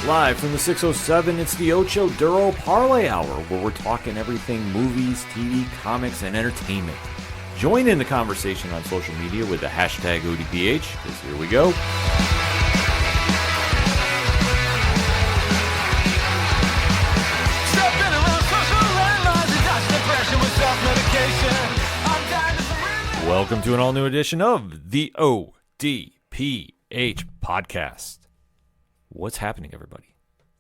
Live from the 607, it's the Ocho Duro Parlay Hour, where we're talking everything movies, TV, comics, and entertainment. Join in the conversation on social media with the hashtag ODPH, because here we go. Welcome to an all-new edition of the ODPH podcast. What's happening, everybody?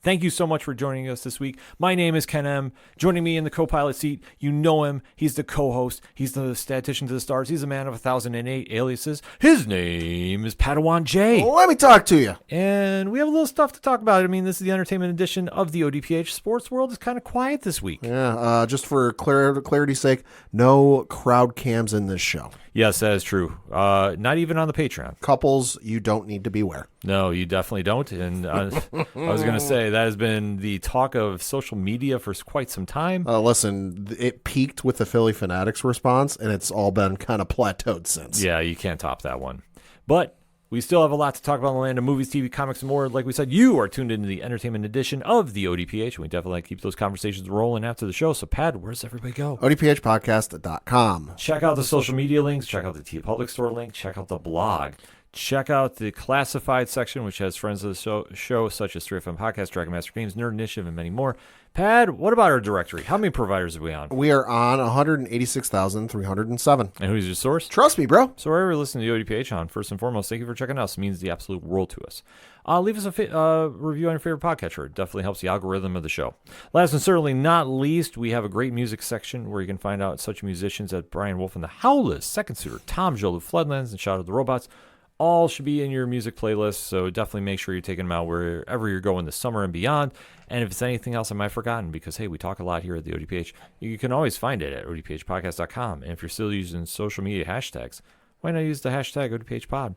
Thank you so much for joining us this week. My name is Ken M. Joining me in the co-pilot seat, you know him. He's the co-host. He's the statistician to the stars. He's a man of 1,008 aliases. His name is Padawan J. Well, let me talk to you. And we have a little stuff to talk about. I mean, this is the entertainment edition of the ODPH. Sports world is kind of quiet this week. Yeah, just for clarity's sake, no crowd cams in this show. Yes, that is true. Not even on the Patreon. Couples, you don't need to beware. No, you definitely don't. And I was going to say, that has been the talk of social media for quite some time. Listen, it peaked with the Philly Fanatics response, and it's all been kind of plateaued since. Yeah, you can't top that one. But we still have a lot to talk about in the land of movies, TV, comics, and more. Like we said, you are tuned into the entertainment edition of the ODPH, and we definitely keep those conversations rolling after the show. So, Pad, where does everybody go? ODPHpodcast.com. Check out the social media links. Check out the T Public Store link. Check out the blog. Check out the classified section, which has friends of the show such as 3FM Podcast, Dragon Master Games, Nerd Initiative, and many more. Pad, what about our directory? How many providers are we on? We are on 186,307. And who's your source? Trust me, bro. So wherever you're listening to the ODPH on, first and foremost, thank you for checking us. It means the absolute world to us. Leave us a review on your favorite podcatcher. It definitely helps the algorithm of the show. Last and certainly not least, we have a great music section where you can find out such musicians as Brian Wolf and the Howlers, Second Suitor, Tom Jolu, Floodlands, and Shout at the Robots. All should be in your music playlist, so definitely make sure you're taking them out wherever you're going this summer and beyond. And if it's anything else I might have forgotten, because, hey, we talk a lot here at the ODPH, you can always find it at odphpodcast.com. And if you're still using social media hashtags, why not use the hashtag ODPHpod?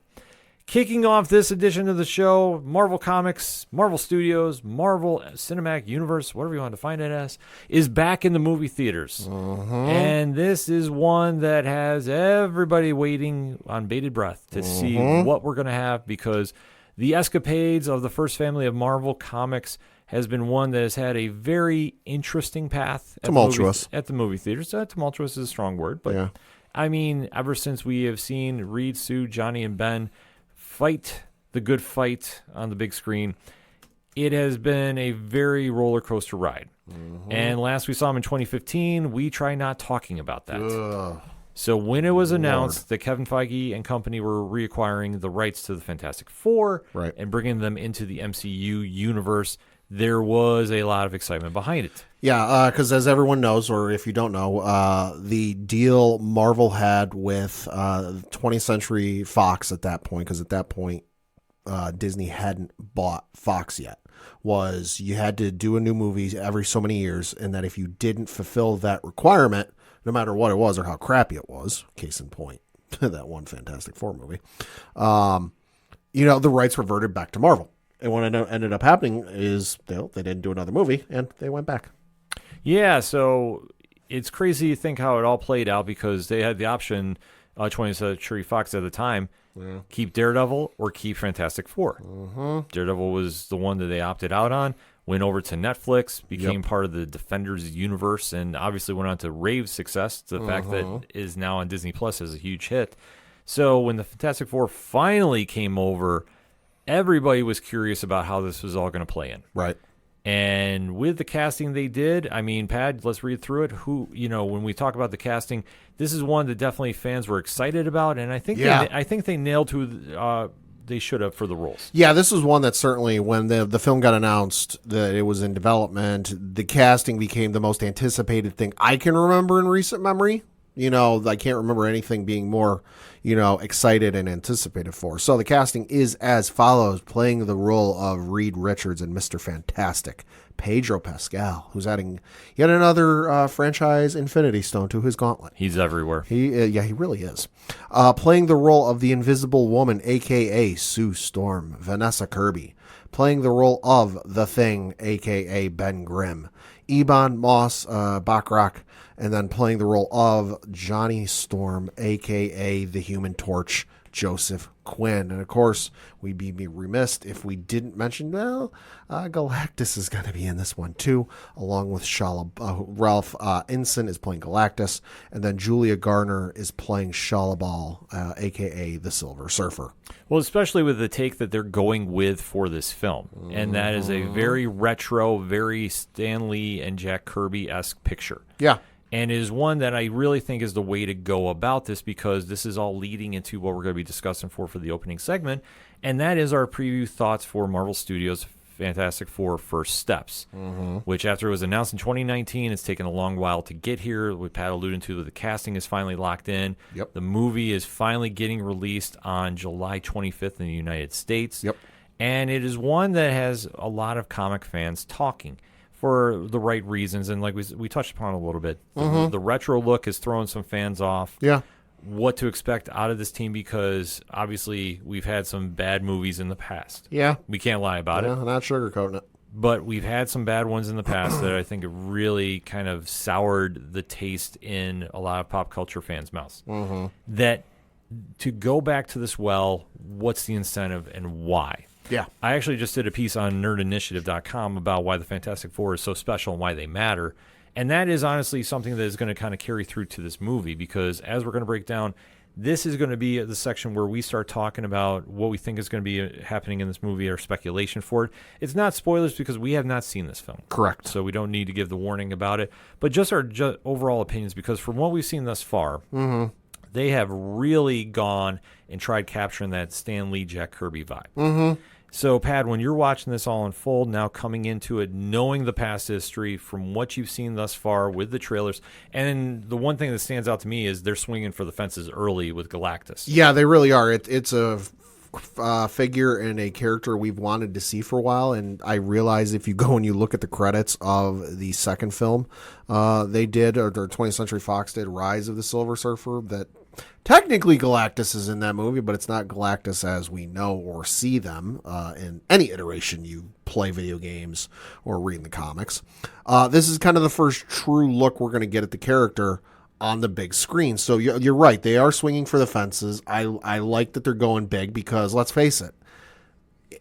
Kicking off this edition of the show, Marvel Comics, Marvel Studios, Marvel Cinematic Universe, whatever you want to find it as, is back in the movie theaters. And this is one that has everybody waiting on bated breath to see what we're going to have, because the escapades of the first family of Marvel Comics has been one that has had a very interesting path. Tumultuous. At the movie theaters. Tumultuous is a strong word, but yeah. I mean, ever since we have seen Reed, Sue, Johnny, and Ben fight the good fight on the big screen, it has been a very roller coaster ride. And last we saw him in 2015, we try not talking about that. Ugh. So when it was announced that Kevin Feige and company were reacquiring the rights to the Fantastic Four and bringing them into the MCU universe, there was a lot of excitement behind it. Yeah, because as everyone knows, or if you don't know, the deal Marvel had with 20th Century Fox at that point, because at that point Disney hadn't bought Fox yet, was you had to do a new movie every so many years, and that if you didn't fulfill that requirement, no matter what it was or how crappy it was, case in point, that one Fantastic Four movie, the rights reverted back to Marvel. And what ended up happening is they didn't do another movie, and they went back. Yeah, so it's crazy to think how it all played out, because they had the option, 20th Century Fox at the time, keep Daredevil or keep Fantastic Four. Daredevil was the one that they opted out on, went over to Netflix, became part of the Defenders universe, and obviously went on to rave success. The fact that it is now on Disney Plus is a huge hit. So when the Fantastic Four finally came over, everybody was curious about how this was all going to play in. Right. And with the casting they did, I mean, Pad, let's read through it. When we talk about the casting, this is one that definitely fans were excited about, and I think they nailed who they should have for the roles. Yeah, this was one that certainly, when the film got announced that it was in development, the casting became the most anticipated thing I can remember in recent memory. I can't remember anything being more, excited and anticipated for. So the casting is as follows. Playing the role of Reed Richards and Mr. Fantastic, Pedro Pascal, who's adding yet another franchise Infinity Stone to his gauntlet. He's everywhere. He really is. Playing the role of the Invisible Woman, a.k.a. Sue Storm, Vanessa Kirby. Playing the role of The Thing, a.k.a. Ben Grimm, Ebon Moss-Bachrach, and then playing the role of Johnny Storm, a.k.a. the Human Torch, Joseph Quinn. And of course, we'd be remiss if we didn't mention, Galactus is going to be in this one too, along with Ralph Ensign is playing Galactus, and then Julia Garner is playing Shalabal, a.k.a. the Silver Surfer. Well, especially with the take that they're going with for this film. And that is a very retro, very Stan Lee and Jack Kirby-esque picture. Yeah. And it is one that I really think is the way to go about this, because this is all leading into what we're going to be discussing for the opening segment, and that is our preview thoughts for Marvel Studios' Fantastic Four First Steps, which after it was announced in 2019, it's taken a long while to get here. With Pat alluding to, the casting is finally locked in. Yep. The movie is finally getting released on July 25th in the United States. Yep. And it is one that has a lot of comic fans talking for the right reasons, and like we touched upon a little bit. The retro look is throwing some fans off. Yeah. What to expect out of this team, because obviously we've had some bad movies in the past. Yeah. We can't lie about it. Not sugarcoating it. But we've had some bad ones in the past that I think have really kind of soured the taste in a lot of pop culture fans' mouths. That to go back to this well, what's the incentive and why? Yeah. I actually just did a piece on nerdinitiative.com about why the Fantastic Four is so special and why they matter. And that is honestly something that is going to kind of carry through to this movie, because as we're going to break down, this is going to be the section where we start talking about what we think is going to be happening in this movie, or speculation for it. It's not spoilers because we have not seen this film. Correct. So we don't need to give the warning about it, but just our overall opinions, because from what we've seen thus far, they have really gone and tried capturing that Stan Lee, Jack Kirby vibe. So, Pat, when you're watching this all unfold, now coming into it, knowing the past history from what you've seen thus far with the trailers, and the one thing that stands out to me is they're swinging for the fences early with Galactus. Yeah, they really are. It's a figure and a character we've wanted to see for a while, and I realize if you go and you look at the credits of the second film they did, or 20th Century Fox did, Rise of the Silver Surfer, that technically Galactus is in that movie, but it's not Galactus as we know or see them in any iteration you play video games or read in the comics. This is kind of the first true look we're going to get at the character on the big screen. So you're right. They are swinging for the fences. I like that they're going big, because let's face it,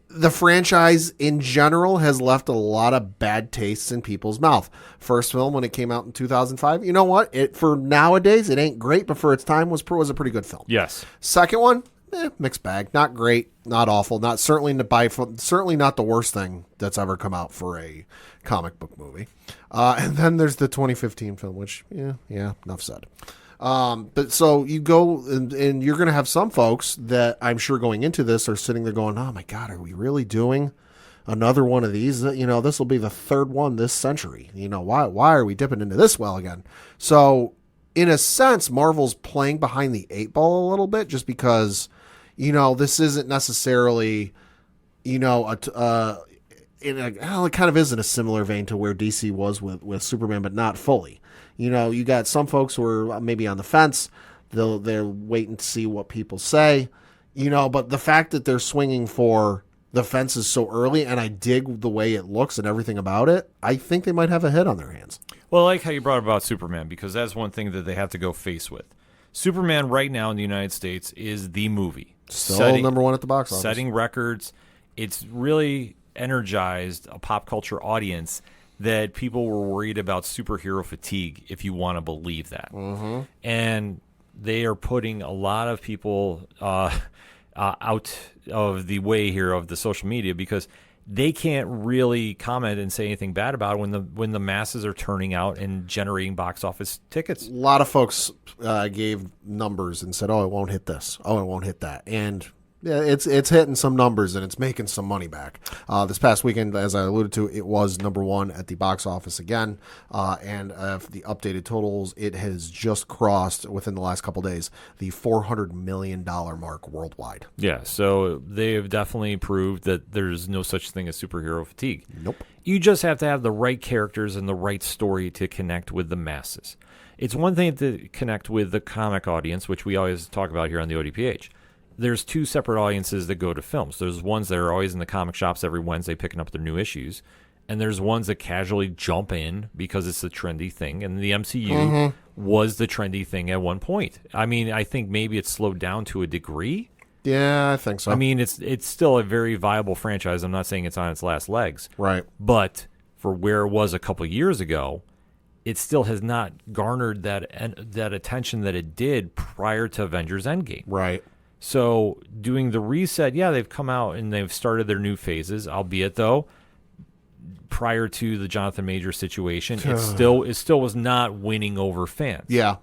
the franchise in general has left a lot of bad tastes in people's mouth. First film, when it came out in 2005, you know what? For nowadays, it ain't great, but for its time was a pretty good film. Yes. Second one, mixed bag. Not great, not awful, certainly not the worst thing that's ever come out for a comic book movie. And then there's the 2015 film, which, yeah, enough said. But so you go and you're going to have some folks that I'm sure going into this are sitting there going, oh my God, are we really doing another one of these? This will be the third one this century. Why are we dipping into this well again? So in a sense, Marvel's playing behind the eight ball a little bit, just because, this isn't necessarily, it kind of is in a similar vein to where DC was with Superman, but not fully. You got some folks who are maybe on the fence. They're waiting to see what people say, but the fact that they're swinging for the fences so early, and I dig the way it looks and everything about it, I think they might have a hit on their hands. Well, I like how you brought up about Superman, because that's one thing that they have to go face with. Superman right now in the United States is the movie. Still number one at the box office. Setting records. It's really energized a pop culture audience that people were worried about superhero fatigue, if you want to believe that. And they are putting a lot of people out of the way here of the social media, because they can't really comment and say anything bad about it when the masses are turning out and generating box office tickets. A lot of folks gave numbers and said, oh, it won't hit this. Oh, it won't hit that. And yeah, it's hitting some numbers, and it's making some money back. This past weekend, as I alluded to, it was number one at the box office again. And the updated totals, it has just crossed, within the last couple days, the $400 million mark worldwide. Yeah, so they have definitely proved that there's no such thing as superhero fatigue. Nope. You just have to have the right characters and the right story to connect with the masses. It's one thing to connect with the comic audience, which we always talk about here on the ODPH. There's two separate audiences that go to films. There's ones that are always in the comic shops every Wednesday picking up their new issues, and there's ones that casually jump in because it's a trendy thing, and the MCU was the trendy thing at one point. I mean, I think maybe it's slowed down to a degree. Yeah, I think so. I mean, it's still a very viable franchise. I'm not saying it's on its last legs. Right. But for where it was a couple years ago, it still has not garnered that attention that it did prior to Avengers Endgame. Right. So doing the reset, yeah, they've come out and they've started their new phases, albeit though prior to the Jonathan Majors situation, it still was not winning over fans. Yeah.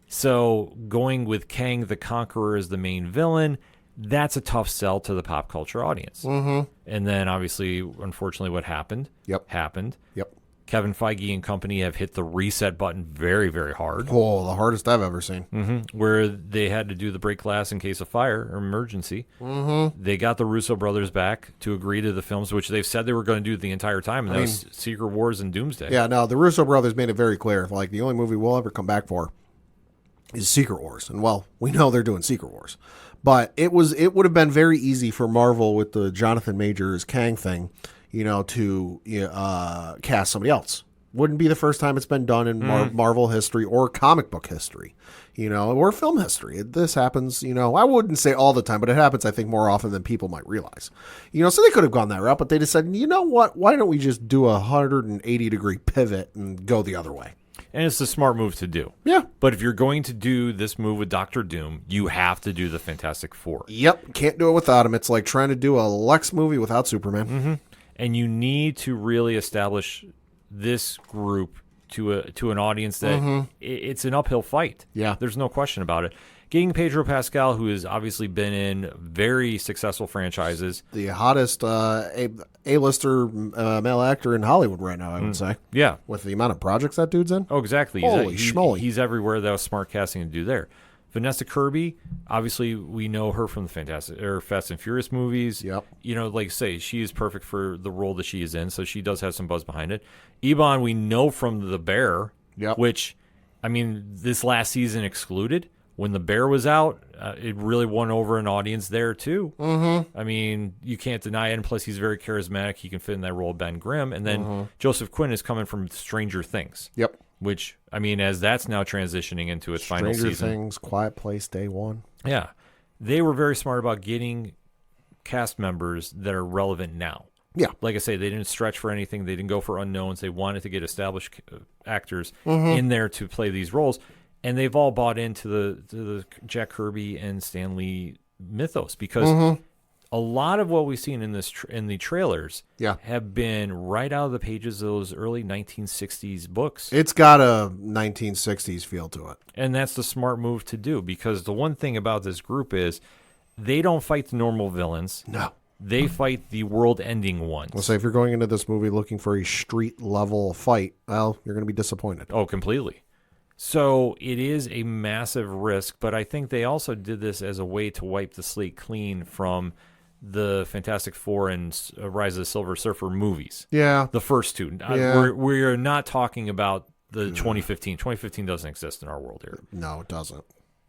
So going with Kang the Conqueror as the main villain, that's a tough sell to the pop culture audience. Mm-hmm. And then obviously, unfortunately, what happened happened. Yep. Kevin Feige and company have hit the reset button very, very hard. Oh, the hardest I've ever seen. Mm-hmm. Where they had to do the break glass in case of fire or emergency. Mm-hmm. They got the Russo brothers back to agree to the films, which they've said they were going to do the entire time, and that was Secret Wars and Doomsday. Yeah, no, the Russo brothers made it very clear. Like, the only movie we'll ever come back for is Secret Wars. And, well, we know they're doing Secret Wars. But it would have been very easy for Marvel with the Jonathan Majors Kang thing, to cast somebody else. Wouldn't be the first time it's been done in Marvel history or comic book history, or film history. This happens, I wouldn't say all the time, but it happens, I think, more often than people might realize. So they could have gone that route, but they decided, you know what, why don't we just do a 180-degree pivot and go the other way? And it's a smart move to do. Yeah. But if you're going to do this move with Doctor Doom, you have to do the Fantastic Four. Yep. Can't do it without him. It's like trying to do a Lex movie without Superman. Mm-hmm. And you need to really establish this group to an audience that it's an uphill fight. Yeah. There's no question about it. Getting Pedro Pascal, who has obviously been in very successful franchises. The hottest A-lister male actor in Hollywood right now, I would say. Yeah. With the amount of projects that dude's in. Oh, exactly. Holy schmoly. He's everywhere. That was smart casting to do there. Vanessa Kirby, obviously we know her from the Fast and Furious movies. Yep. Like say, she is perfect for the role that she is in, so she does have some buzz behind it. Ebon, we know from The Bear, which, I mean, this last season excluded. When The Bear was out, it really won over an audience there, too. Mm-hmm. I mean, you can't deny it, and plus he's very charismatic. He can fit in that role of Ben Grimm. And then Joseph Quinn is coming from Stranger Things. Yep. Which, I mean, as that's now transitioning into its final season. Stranger Things, Quiet Place, Day One. Yeah. They were very smart about getting cast members that are relevant now. Yeah. Like I say, they didn't stretch for anything. They didn't go for unknowns. They wanted to get established actors in there to play these roles. And they've all bought into the Jack Kirby and Stan Lee mythos because a lot of what we've seen in the trailers have been right out of the pages of those early 1960s books. It's got a 1960s feel to it. And that's the smart move to do because the one thing about this group is they don't fight the normal villains. No. They fight the world-ending ones. Well, say if you're going into this movie looking for a street-level fight, well, you're going to be disappointed. Oh, completely. So it is a massive risk, but I think they also did this as a way to wipe the slate clean from the Fantastic Four and Rise of the Silver Surfer movies. Yeah. The first two. Yeah. We're not talking about the 2015. 2015 doesn't exist in our world here. No, it doesn't.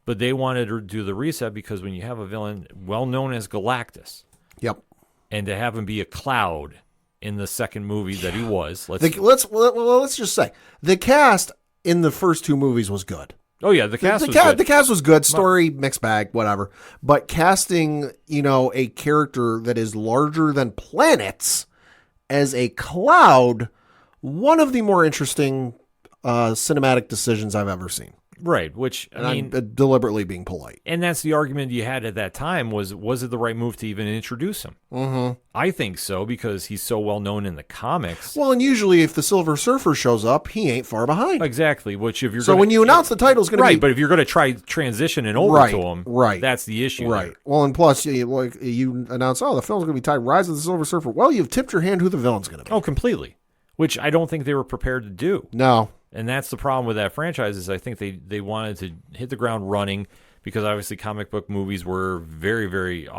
But they wanted to do the reset because when you have a villain well known as Galactus, yep, and to have him be a cloud in the second movie that he was, let's just say the cast in the first two movies was good. Oh yeah, the cast was good. The cast was good. Story, mixed bag, whatever. But casting, a character that is larger than planets as a cloud, one of the more interesting cinematic decisions I've ever seen. Right, which I'm deliberately being polite. And that's the argument you had at that time was it the right move to even introduce him? Mm-hmm. I think so because he's so well known in the comics. Well, and usually if the Silver Surfer shows up, he ain't far behind. Exactly. Which if you're when you announce the title's going to be right, but if you're going to try transitioning over to him, that's the issue. Right. There. Well, and plus you announce, the film's going to be titled Rise of the Silver Surfer. Well, you've tipped your hand who the villain's going to be. Oh, completely. Which I don't think they were prepared to do. No. And that's the problem with that franchise is I think they wanted to hit the ground running because obviously comic book movies were very, very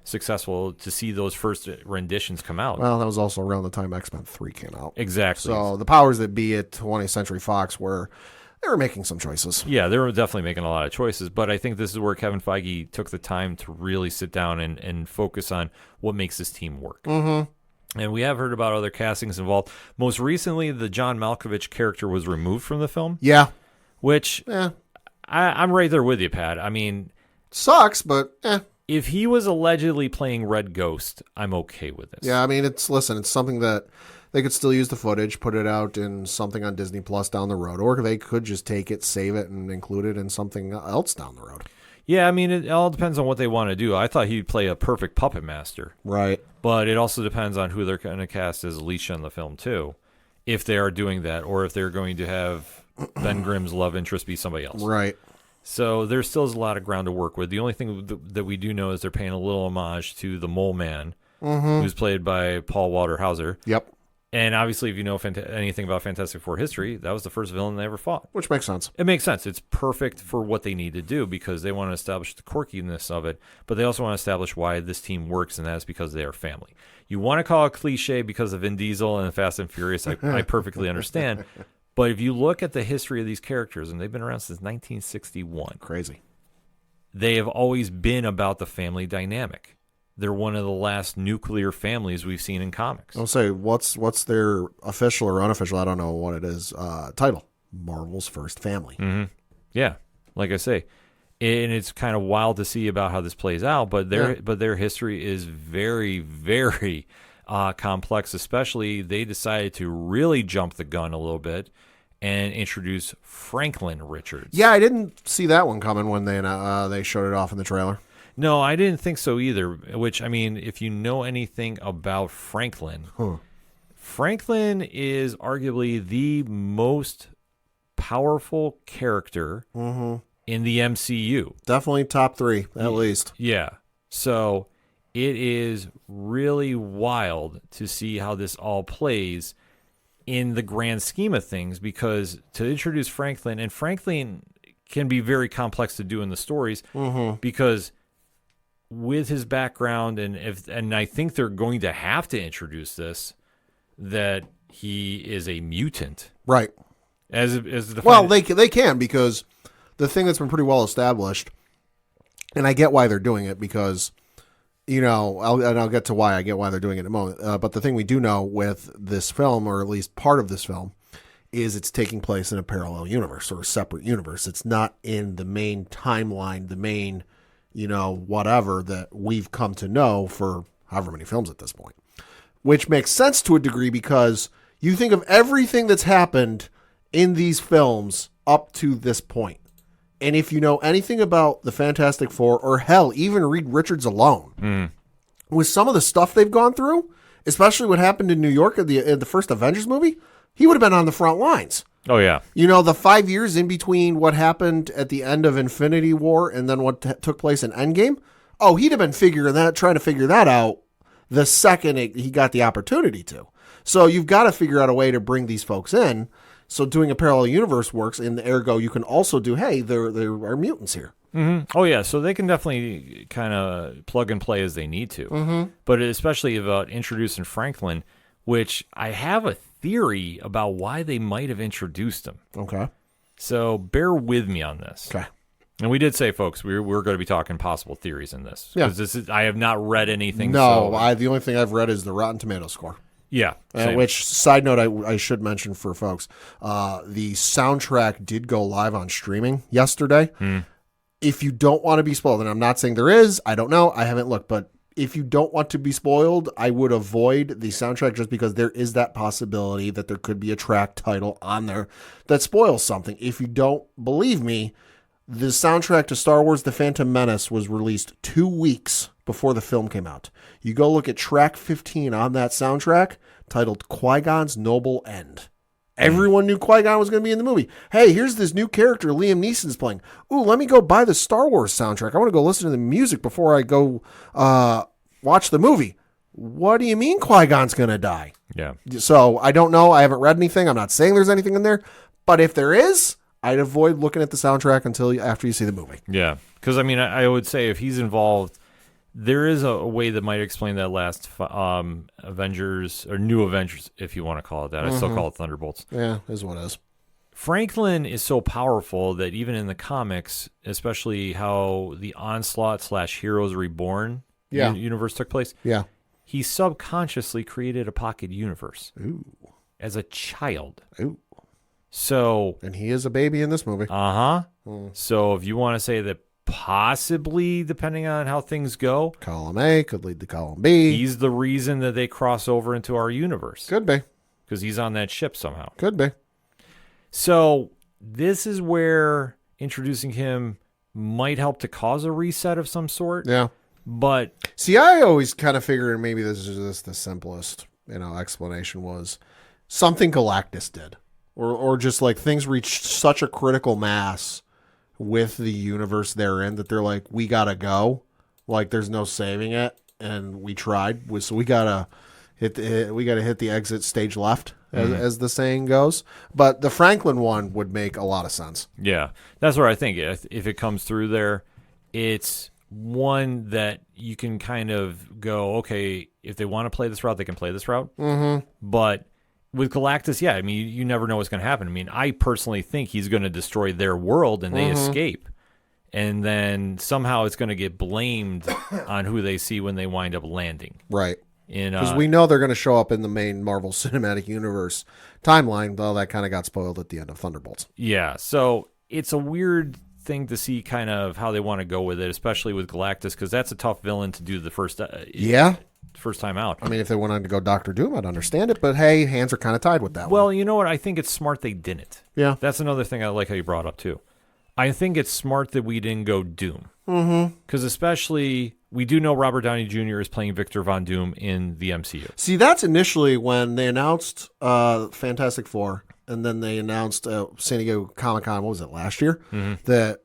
successful to see those first renditions come out. Well, that was also around the time X-Men 3 came out. Exactly. So the powers that be at 20th Century Fox they were making some choices. Yeah, they were definitely making a lot of choices, but I think this is where Kevin Feige took the time to really sit down and focus on what makes this team work. Mm-hmm. And we have heard about other castings involved. Most recently, the John Malkovich character was removed from the film. Yeah. Which, I'm right there with you, Pat. I mean, Sucks, but If he was allegedly playing Red Ghost, I'm okay with this. Yeah, I mean, it's something that they could still use the footage, put it out in something on Disney Plus down the road, or they could just take it, save it, and include it in something else down the road. Yeah, I mean, it all depends on what they want to do. I thought he'd play a perfect puppet master. Right. But it also depends on who they're going to cast as Alicia in the film, too, if they are doing that, or if they're going to have Ben Grimm's love interest be somebody else. Right. So there still is a lot of ground to work with. The only thing that we do know is they're paying a little homage to the Mole Man, who's played by Paul Walter Hauser. Yep. And obviously, if you know anything about Fantastic Four history, that was the first villain they ever fought. Which makes sense. It makes sense. It's perfect for what they need to do because they want to establish the quirkiness of it, but they also want to establish why this team works, and that's because they are family. You want to call it cliche because of Vin Diesel and Fast and Furious. I perfectly understand. But if you look at the history of these characters, and they've been around since 1961. Crazy. They have always been about the family dynamic. They're one of the last nuclear families we've seen in comics. I'll say, what's their official or unofficial, I don't know what it is, title? Marvel's First Family. Mm-hmm. Yeah, like I say. And it's kind of wild to see about how this plays out, but their history is very, very complex, especially they decided to really jump the gun a little bit and introduce Franklin Richards. Yeah, I didn't see that one coming when they showed it off in the trailer. No, I didn't think so either, which, I mean, if you know anything about Franklin, Franklin is arguably the most powerful character in the MCU. Definitely top 3, at least. Yeah. So it is really wild to see how this all plays in the grand scheme of things, because to introduce Franklin, and Franklin can be very complex to do in the stories because with his background, and I think they're going to have to introduce this, that he is a mutant. Right. Well, they can, because the thing that's been pretty well established, and I get why they're doing it, because, you know, I'll get to why they're doing it in a moment. But the thing we do know with this film, or at least part of this film, is it's taking place in a parallel universe or a separate universe. It's not in the main timeline, the main, you know, whatever that we've come to know for however many films at this point. Which makes sense to a degree, because you think of everything that's happened in these films up to this point. And if you know anything about the Fantastic Four, or hell, even Reed Richards alone, with some of the stuff they've gone through, especially what happened in New York in the first Avengers movie, he would have been on the front lines. Oh, yeah. You know, the 5 years in between what happened at the end of Infinity War and then what took place in Endgame, oh, he'd have been trying to figure that out the second he got the opportunity to. So you've got to figure out a way to bring these folks in. So doing a parallel universe works, and ergo you can also do, hey, there are mutants here. Mm-hmm. Oh, yeah, so they can definitely kind of plug and play as they need to. But especially about introducing Franklin, which I have a theory about why they might have introduced him. Okay. So bear with me on this. Okay. And we did say, folks, we're going to be talking possible theories in this. Yeah. Because I have not read anything. No, the only thing I've read is the Rotten Tomatoes score. Yeah. Which, side note, I should mention for folks, the soundtrack did go live on streaming yesterday. If you don't want to be spoiled, and I'm not saying there is, I don't know, I haven't looked, but if you don't want to be spoiled, I would avoid the soundtrack, just because there is that possibility that there could be a track title on there that spoils something. If you don't believe me, the soundtrack to Star Wars The Phantom Menace was released 2 weeks before the film came out. You go look at track 15 on that soundtrack, titled Qui-Gon's Noble End. Everyone knew Qui-Gon was going to be in the movie. Hey, here's this new character Liam Neeson's playing. Ooh, let me go buy the Star Wars soundtrack. I want to go listen to the music before I go watch the movie. What do you mean Qui-Gon's going to die? Yeah. So I don't know. I haven't read anything. I'm not saying there's anything in there. But if there is, I'd avoid looking at the soundtrack until after you see the movie. Yeah. Because, I mean, I would say if he's involved, there is a way that might explain that last Avengers, or New Avengers, if you want to call it that. I still call it Thunderbolts. Yeah, is what it is. Franklin is so powerful that even in the comics, especially how the Onslaught / Heroes Reborn universe took place, he subconsciously created a pocket universe. Ooh. As a child. Ooh. So, and he is a baby in this movie. So if you want to say that possibly, depending on how things go, Column A could lead to column B. he's the reason that they cross over into our universe. Could be. Because he's on that ship somehow. Could be. So this is where introducing him might help to cause a reset of some sort. Yeah. But see, I always kind of figured maybe this is just the simplest, explanation was something Galactus did, or just like things reached such a critical mass with the universe they're in that they're like, we gotta go, like there's no saving it, and we tried, so we gotta hit the exit stage left, as the saying goes. But the Franklin one would make a lot of sense. Yeah, that's where I think if it comes through there, it's one that you can kind of go, okay, if they want to play this route, they can play this route. Mm-hmm. But with Galactus, yeah, I mean, you never know what's going to happen. I mean, I personally think he's going to destroy their world and they escape. And then somehow it's going to get blamed on who they see when they wind up landing. Right. Because we know they're going to show up in the main Marvel Cinematic Universe timeline, though that kind of got spoiled at the end of Thunderbolts. Yeah, so it's a weird thing to see kind of how they want to go with it, especially with Galactus, because that's a tough villain to do the first time out. I mean, if they went on to go Doctor Doom, I'd understand it, but hey, hands are kind of tied with that one. Well, you know what? I think it's smart they didn't. Yeah. That's another thing I like how you brought up, too. I think it's smart that we didn't go Doom. Because especially, we do know Robert Downey Jr. is playing Victor Von Doom in the MCU. See, that's initially when they announced Fantastic Four, and then they announced San Diego Comic-Con, what was it, last year? That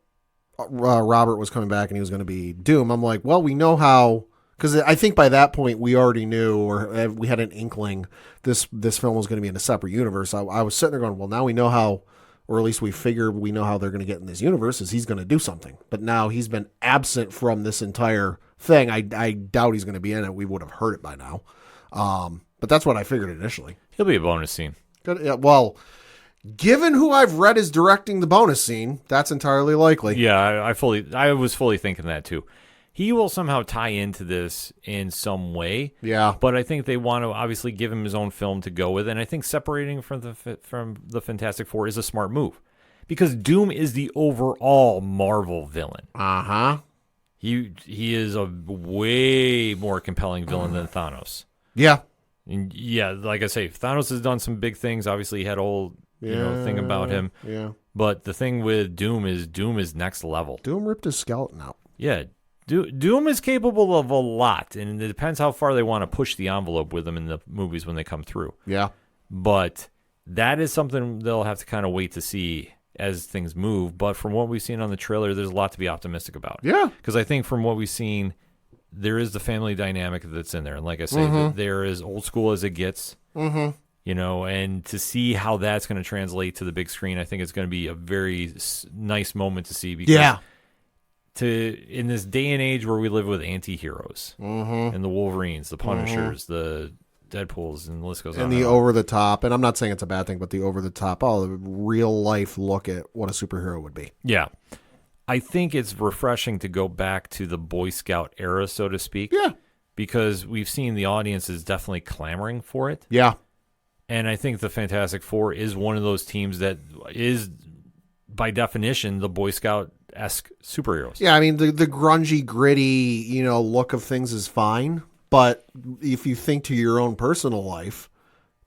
Robert was coming back and he was going to be Doom. I'm like, well, we know how, because I think by that point we already knew, or we had an inkling this film was going to be in a separate universe. I was sitting there going, well, now we know how, or at least we figure we know how they're going to get in this universe, is he's going to do something. But now he's been absent from this entire thing. I doubt he's going to be in it. We would have heard it by now. But that's what I figured initially. He'll be a bonus scene. Good. Yeah, well, given who I've read is directing the bonus scene, that's entirely likely. Yeah, I was fully thinking that too. He will somehow tie into this in some way. Yeah. But I think they want to obviously give him his own film to go with, and I think separating from the Fantastic Four is a smart move, because Doom is the overall Marvel villain. He is a way more compelling villain than Thanos. Yeah. And yeah, like I say, Thanos has done some big things. Obviously, he had a whole thing about him. Yeah. But the thing with Doom is next level. Doom ripped his skeleton out. Yeah. Doom is capable of a lot, and it depends how far they want to push the envelope with them in the movies when they come through. Yeah. But that is something they'll have to kind of wait to see as things move. But from what we've seen on the trailer, there's a lot to be optimistic about. Yeah. Because I think from what we've seen, there is the family dynamic that's in there. And like I say, there is old school as it gets. And to see how that's going to translate to the big screen, I think it's going to be a very nice moment to see. Because in this day and age where we live with anti-heroes and the Wolverines, the Punishers, the Deadpools, and the list goes on. And the over-the-top, and I'm not saying it's a bad thing, but the over-the-top, the real-life look at what a superhero would be. Yeah. I think it's refreshing to go back to the Boy Scout era, so to speak. Yeah. Because we've seen the audience is definitely clamoring for it. Yeah. And I think the Fantastic Four is one of those teams that is, by definition, the Boy Scout-esque superheroes. Yeah, I mean, the grungy, gritty, look of things is fine. But if you think to your own personal life,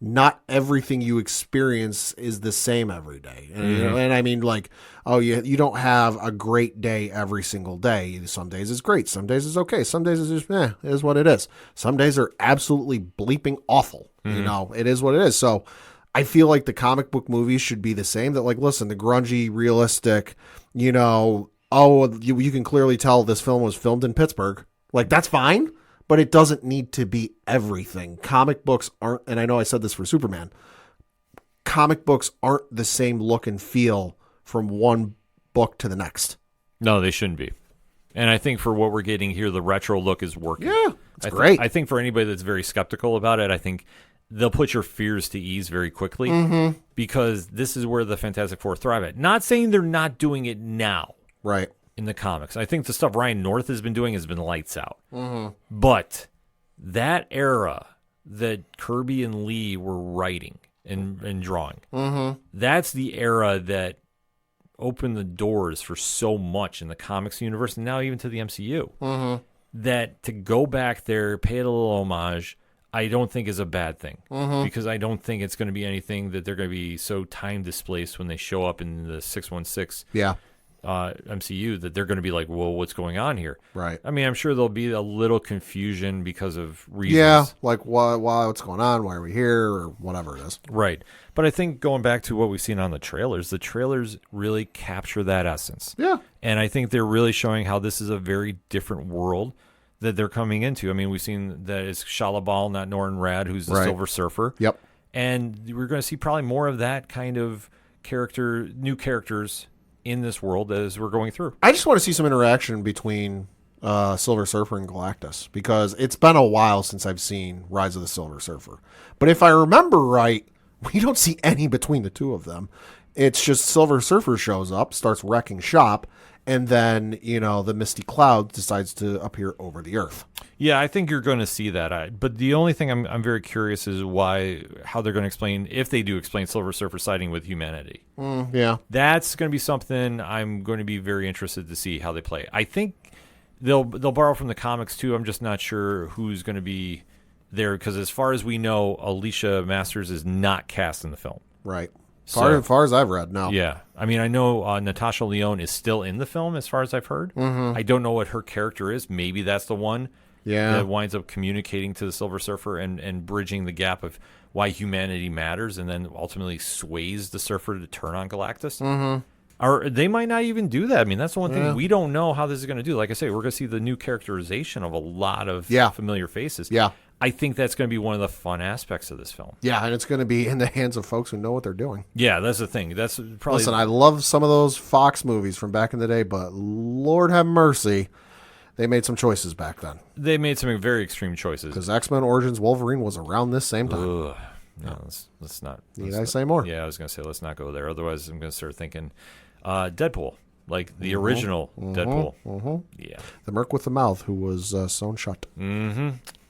not everything you experience is the same every day. And I mean, like, you don't have a great day every single day. Some days it's great. Some days it's okay. Some days it's just, it is what it is. Some days are absolutely bleeping awful. It is what it is. So I feel like the comic book movies should be the same. That, like, listen, the grungy, realistic, you can clearly tell this film was filmed in Pittsburgh. Like, that's fine. But it doesn't need to be everything. Comic books aren't, and I know I said this for Superman, comic books aren't the same look and feel from one book to the next. No, they shouldn't be. And I think for what we're getting here, the retro look is working. Yeah, it's great. I think for anybody that's very skeptical about it, I think they'll put your fears to ease very quickly because this is where the Fantastic Four thrive at. Not saying they're not doing it now. Right. In the comics. I think the stuff Ryan North has been doing has been lights out. But that era that Kirby and Lee were writing and drawing, that's the era that opened the doors for so much in the comics universe, and now even to the MCU, that to go back there, pay it a little homage, I don't think is a bad thing, because I don't think it's going to be anything that they're going to be so time displaced when they show up in the 616 MCU that they're going to be like, well, what's going on here? Right. I mean, I'm sure there'll be a little confusion because of reasons. Yeah, like what's going on? Why are we here? Or whatever it is. Right. But I think going back to what we've seen on the trailers really capture that essence. Yeah. And I think they're really showing how this is a very different world that they're coming into. I mean, we've seen that it's Shalabal, not Norton Rad, who's the Silver Surfer. Yep. And we're going to see probably more of that kind of new characters in this world as we're going through. I just want to see some interaction between Silver Surfer and Galactus, because it's been a while since I've seen Rise of the Silver Surfer. But if I remember right, we don't see any between the two of them. It's just Silver Surfer shows up, starts wrecking shop, and then, the Misty Cloud decides to appear over the Earth. Yeah, I think you're going to see that. But the only thing I'm very curious is how they're going to explain, if they do explain Silver Surfer siding with humanity. Yeah. That's going to be something I'm going to be very interested to see how they play. I think they'll borrow from the comics too. I'm just not sure who's going to be there, because as far as we know, Alicia Masters is not cast in the film. Right. As far as I've read, no. Yeah. I mean, I know Natasha Lyonne is still in the film, as far as I've heard. I don't know what her character is. Maybe that's the one that winds up communicating to the Silver Surfer and bridging the gap of why humanity matters, and then ultimately sways the Surfer to turn on Galactus. Or they might not even do that. I mean, that's the one thing we don't know how this is going to do. Like I say, we're going to see the new characterization of a lot of familiar faces. Yeah. I think that's going to be one of the fun aspects of this film. Yeah, and it's going to be in the hands of folks who know what they're doing. Yeah, that's the thing. That's probably. Listen, I love some of those Fox movies from back in the day, but Lord have mercy, they made some choices back then. They made some very extreme choices. Because X-Men Origins Wolverine was around this same time. No, let's not. Need I say more? Yeah, I was going to say let's not go there. Otherwise, I'm going to start thinking Deadpool, like the original Deadpool. Yeah, the Merc with the mouth who was sewn shut.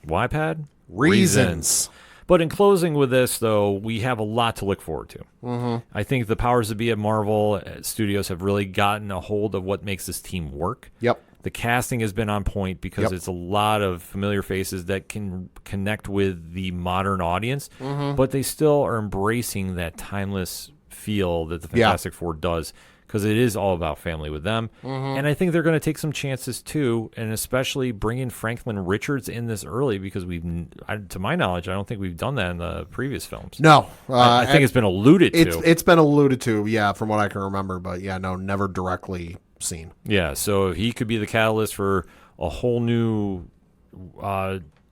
YPad? Reasons. But in closing with this, though, we have a lot to look forward to. I think the powers that be at Marvel Studios have really gotten a hold of what makes this team work. Yep. The casting has been on point because it's a lot of familiar faces that can connect with the modern audience, but they still are embracing that timeless feel that the Fantastic Four does, because it is all about family with them. And I think they're going to take some chances too, and especially bring in Franklin Richards in this early, because to my knowledge, I don't think we've done that in the previous films. No. I think it's been alluded to. It's been alluded to, from what I can remember, but never directly seen. Yeah, so he could be the catalyst for a whole new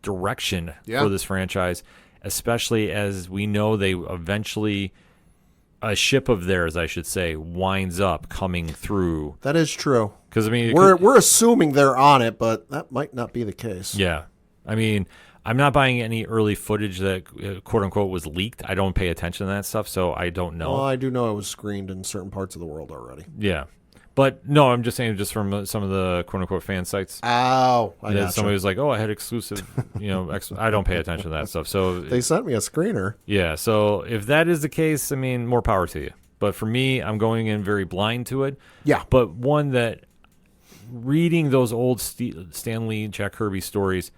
direction for this franchise, especially as we know they eventually... a ship of theirs, I should say, winds up coming through. That is true. Because I mean, we're assuming they're on it, but that might not be the case. Yeah, I mean, I'm not buying any early footage that quote unquote was leaked. I don't pay attention to that stuff, so I don't know. Well, I do know it was screened in certain parts of the world already. Yeah, but no, I'm just saying, just from some of the quote unquote fan sites. Oh, I got somebody was like, "Oh, I had exclusive," I don't pay attention to that stuff. So they sent me a screener. Yeah, so if that is the case, I mean, more power to you. But for me, I'm going in very blind to it. Yeah. But one that, reading those old Stan Lee, Jack Kirby stories,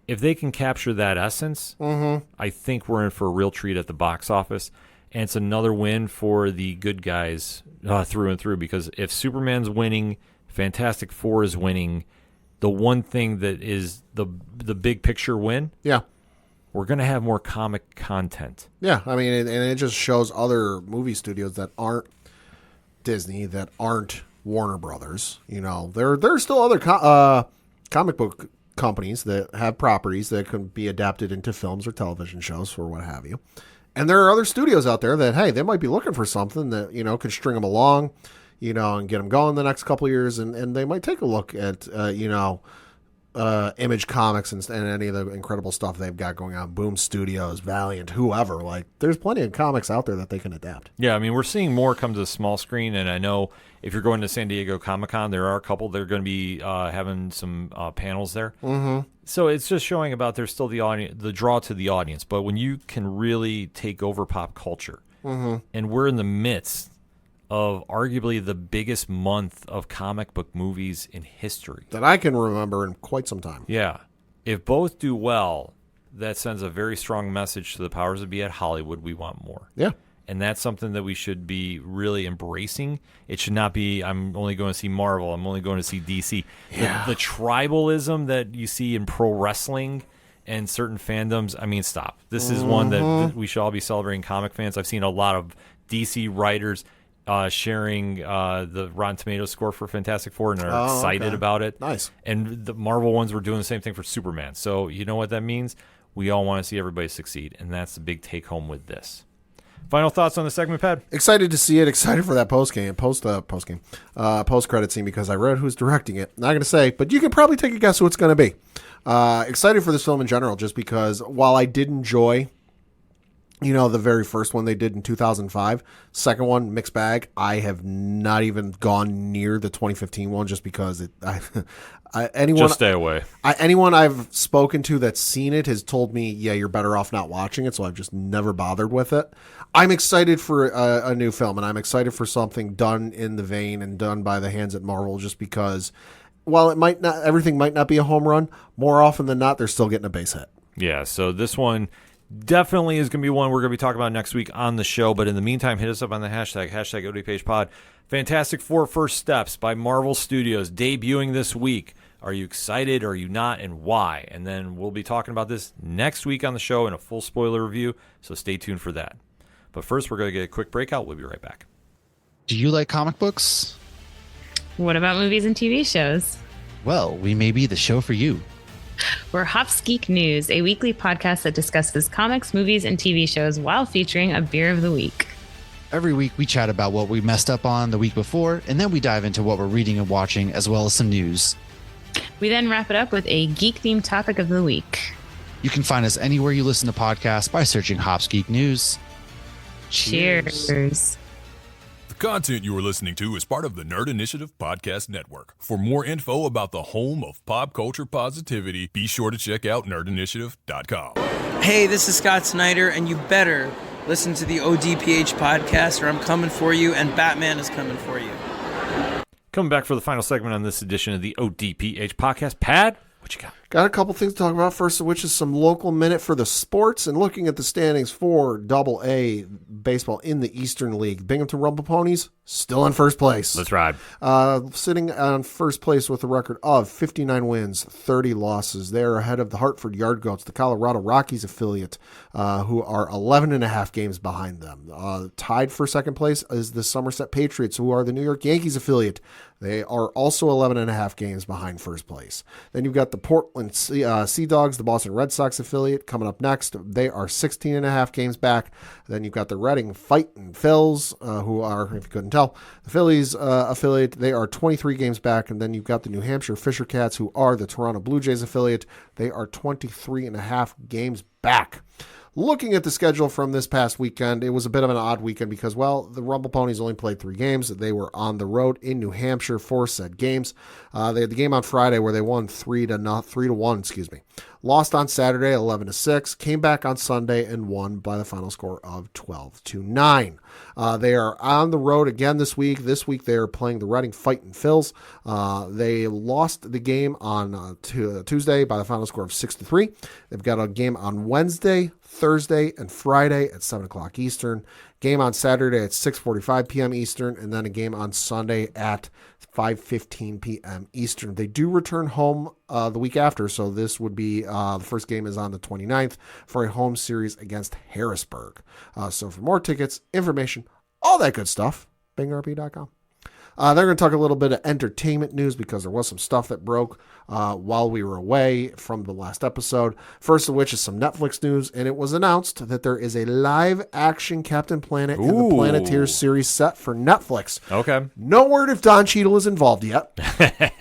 if they can capture that essence, I think we're in for a real treat at the box office. And it's another win for the good guys through and through, because if Superman's winning, Fantastic Four is winning, the one thing that is the big picture win, we're going to have more comic content. Yeah, I mean, and it just shows other movie studios that aren't Disney, that aren't Warner Brothers. There's still other comic book companies that have properties that can be adapted into films or television shows or what have you. And there are other studios out there that, hey, they might be looking for something that, could string them along, and get them going the next couple of years. And they might take a look at, Image Comics and any of the incredible stuff they've got going on. Boom Studios, Valiant, whoever. Like, there's plenty of comics out there that they can adapt. Yeah, I mean, we're seeing more come to the small screen. And I know if you're going to San Diego Comic-Con, there are a couple that are going to be having some panels there. So it's just showing about there's still the draw to the audience. But when you can really take over pop culture, and we're in the midst of arguably the biggest month of comic book movies in history. That I can remember in quite some time. Yeah. If both do well, that sends a very strong message to the powers that be at Hollywood. We want more. Yeah. And that's something that we should be really embracing. It should not be, I'm only going to see Marvel, I'm only going to see DC. Yeah. The tribalism that you see in pro wrestling and certain fandoms, I mean, stop. This is one that we should all be celebrating, comic fans. I've seen a lot of DC writers sharing the Rotten Tomatoes score for Fantastic Four and are excited about it. Nice. And the Marvel ones were doing the same thing for Superman. So you know what that means? We all want to see everybody succeed, and that's the big take-home with this. Final thoughts on the segment, Pat? Excited to see it. Excited for that post credit scene because I read who's directing it. Not going to say, but you can probably take a guess who it's going to be. Excited for this film in general, just because while I did enjoy, the very first one they did in 2005, second one mixed bag. I have not even gone near the 2015 one just because Just stay away. Anyone I've spoken to that's seen it has told me, yeah, you're better off not watching it. So I've just never bothered with it. I'm excited for a new film, and I'm excited for something done in the vein and done by the hands at Marvel, just because while everything might not be a home run, more often than not, they're still getting a base hit. Yeah, so this one definitely is going to be one we're going to be talking about next week on the show. But in the meantime, hit us up on the hashtag ODPH pod. Fantastic Four First Steps by Marvel Studios, debuting this week. Are you excited? Are you not? And why? And then we'll be talking about this next week on the show in a full spoiler review. So stay tuned for that. But first, we're going to get a quick breakout. We'll be right back. Do you like comic books? What about movies and TV shows? Well, we may be the show for you. We're Hops Geek News, a weekly podcast that discusses comics, movies, and TV shows while featuring a beer of the week. Every week, we chat about what we messed up on the week before, and then we dive into what we're reading and watching, as well as some news. We then wrap it up with a geek-themed topic of the week. You can find us anywhere you listen to podcasts by searching Hops Geek News. Cheers. The content you are listening to is part of the Nerd Initiative Podcast Network. For more info about the home of pop culture positivity, be sure to check out nerdinitiative.com. Hey, this is Scott Snyder, and you better listen to the ODPH podcast, or I'm coming for you, and Batman is coming for you. Coming back for the final segment on this edition of the ODPH podcast. Pat, what you got? Got a couple things to talk about, first of which is some local minute for the sports, and looking at the standings for Double-A baseball in the Eastern League. Binghamton Rumble Ponies still in first place. Let's ride. Sitting on first place with a record of 59 wins, 30 losses. They're ahead of the Hartford Yard Goats, the Colorado Rockies affiliate, who are 11 and a half games behind them. Tied for second place is the Somerset Patriots, who are the New York Yankees affiliate. They are also 11 and a half games behind first place. Then you've got the Portland Sea Dogs, the Boston Red Sox affiliate, coming up next. They are 16 and a half games back. Then you've got the Reading Fightin' Phils, who are, if you couldn't tell, the Phillies affiliate. They are 23 games back. And then you've got the New Hampshire Fisher Cats, who are the Toronto Blue Jays affiliate. They are 23 and a half games back. Looking at the schedule from this past weekend, it was a bit of an odd weekend because, well, the Rumble Ponies only played 3 games. They were on the road in New Hampshire for said games. They had the game on Friday where they won 3-1. Lost on Saturday 11-6. Came back on Sunday and won by the final score of 12-9. They are on the road again this week. This week they are playing the Reading Fightin' Phils. They lost the game on Tuesday by the final score of 6-3. They've got a game on Wednesday, Thursday, and Friday at 7 o'clock Eastern. Game on Saturday at 6:45 p.m. Eastern, and then a game on Sunday at 5:15 p.m. Eastern. They do return home the week after, so this would be the first game is on the 29th for a home series against Harrisburg. So for more tickets, information, all that good stuff, bingrp.com. They're going to talk a little bit of entertainment news because there was some stuff that broke while we were away from the last episode. First of which is some Netflix news, and it was announced that there is a live-action Captain Planet and the Planeteers series set for Netflix. Okay. No word if Don Cheadle is involved yet.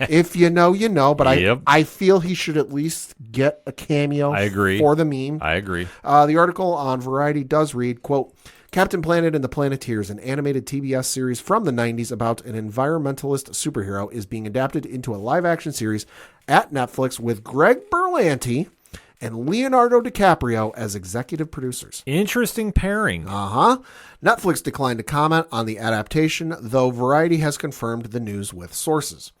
If you know, you know, but I feel he should at least get a cameo. I agree. For the meme. I agree. The article on Variety does read, quote, Captain Planet and the Planeteers, an animated TBS series from the 90s about an environmentalist superhero, is being adapted into a live-action series at Netflix with Greg Berlanti and Leonardo DiCaprio as executive producers. Interesting pairing. Netflix declined to comment on the adaptation, though Variety has confirmed the news with sources.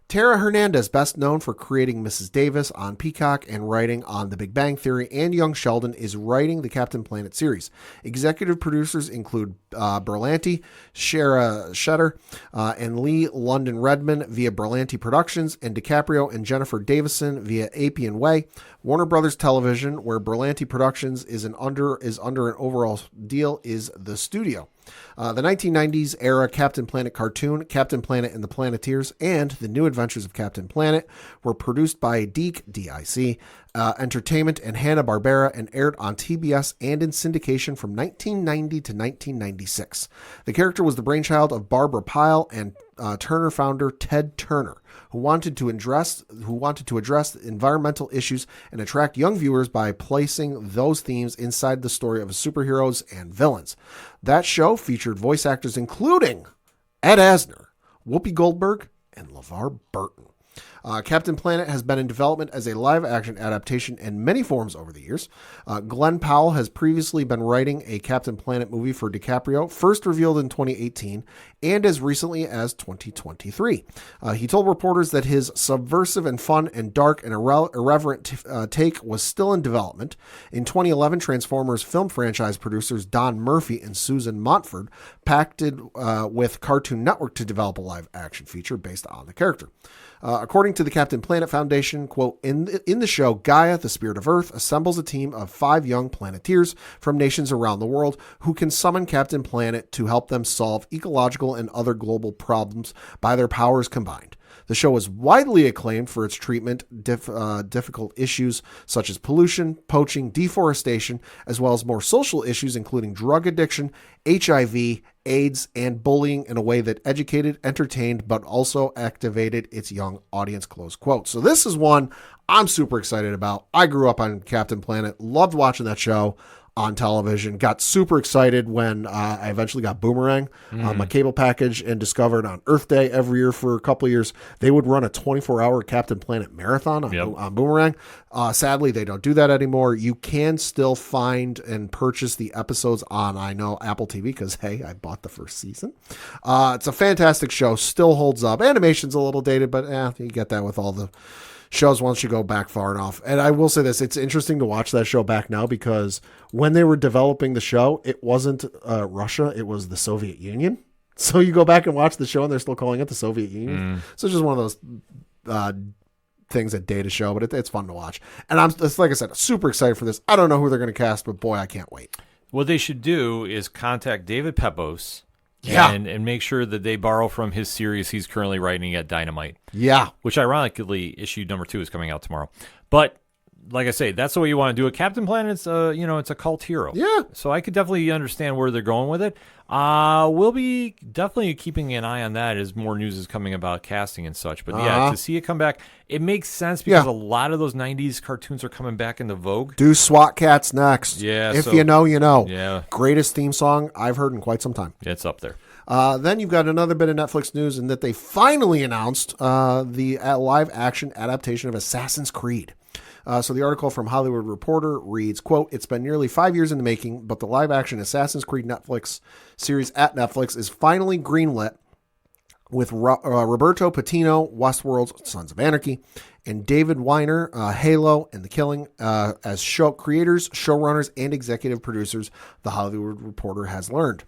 Tara Hernandez, best known for creating Mrs. Davis on Peacock and writing on The Big Bang Theory and Young Sheldon, is writing the Captain Planet series. Executive producers include Berlanti, Shara Shetter, and Lee London Redman via Berlanti Productions, and DiCaprio and Jennifer Davison via Appian Way. Warner Brothers Television, where Berlanti Productions is under an overall deal, is the studio. The 1990s era Captain Planet cartoon, Captain Planet and the Planeteers, and The New Adventures of Captain Planet were produced by DIC Entertainment and Hanna-Barbera and aired on TBS and in syndication from 1990 to 1996. The character was the brainchild of Barbara Pyle and Turner founder Ted Turner, who wanted to address environmental issues and attract young viewers by placing those themes inside the story of superheroes and villains. That show featured voice actors including Ed Asner, Whoopi Goldberg, and LeVar Burton. Captain Planet has been in development as a live-action adaptation in many forms over the years. Glenn Powell has previously been writing a Captain Planet movie for DiCaprio, first revealed in 2018 and as recently as 2023. He told reporters that his subversive and fun and dark and irreverent take was still in development. In 2011, Transformers film franchise producers Don Murphy and Susan Montford pacted with Cartoon Network to develop a live-action feature based on the character. According to the Captain Planet Foundation, quote, in the show, Gaia, the spirit of Earth, assembles a team of 5 young Planeteers from nations around the world who can summon Captain Planet to help them solve ecological and other global problems by their powers combined. The show is widely acclaimed for its treatment difficult issues such as pollution, poaching, deforestation, as well as more social issues including drug addiction, HIV, AIDS, and bullying in a way that educated, entertained, but also activated its young audience, close quote. So this is one I'm super excited about. I grew up on Captain Planet, loved watching that show on television, got super excited when I eventually got Boomerang on my cable package and discovered on Earth Day every year for a couple of years, they would run a 24-hour Captain Planet marathon on Boomerang. Sadly, they don't do that anymore. You can still find and purchase the episodes on, I know, Apple TV because, hey, I bought the first season. It's a fantastic show, still holds up. Animation's a little dated, but you get that with all the shows once you go back far enough. And I will say this, it's interesting to watch that show back now because when they were developing the show, it wasn't Russia, it was the Soviet Union. So you go back and watch the show and they're still calling it the Soviet Union. So it's just one of those things that date a show, but it's fun to watch. And like I said, super excited for this. I don't know who they're going to cast, but boy, I can't wait. What they should do is contact David Pepose. And make sure that they borrow from his series he's currently writing at Dynamite. Yeah. Which ironically, issue number 2 is coming out tomorrow. But like I say, that's the way you want to do it. Captain Planet's it's a cult hero. Yeah. So I could definitely understand where they're going with it. We'll be definitely keeping an eye on that as more news is coming about casting and such. But to see it come back, it makes sense because a lot of those 90s cartoons are coming back into vogue. Do SWAT Cats next. Yeah. If you know, you know. Yeah. Greatest theme song I've heard in quite some time. It's up there. Then you've got another bit of Netflix news in that they finally announced the live action adaptation of Assassin's Creed. So the article from Hollywood Reporter reads, quote, it's been nearly 5 years in the making, but the live-action Assassin's Creed Netflix series at Netflix is finally greenlit with Roberto Patino, Westworld's Sons of Anarchy, and David Weiner, Halo and The Killing, as show creators, showrunners, and executive producers, the Hollywood Reporter has learned.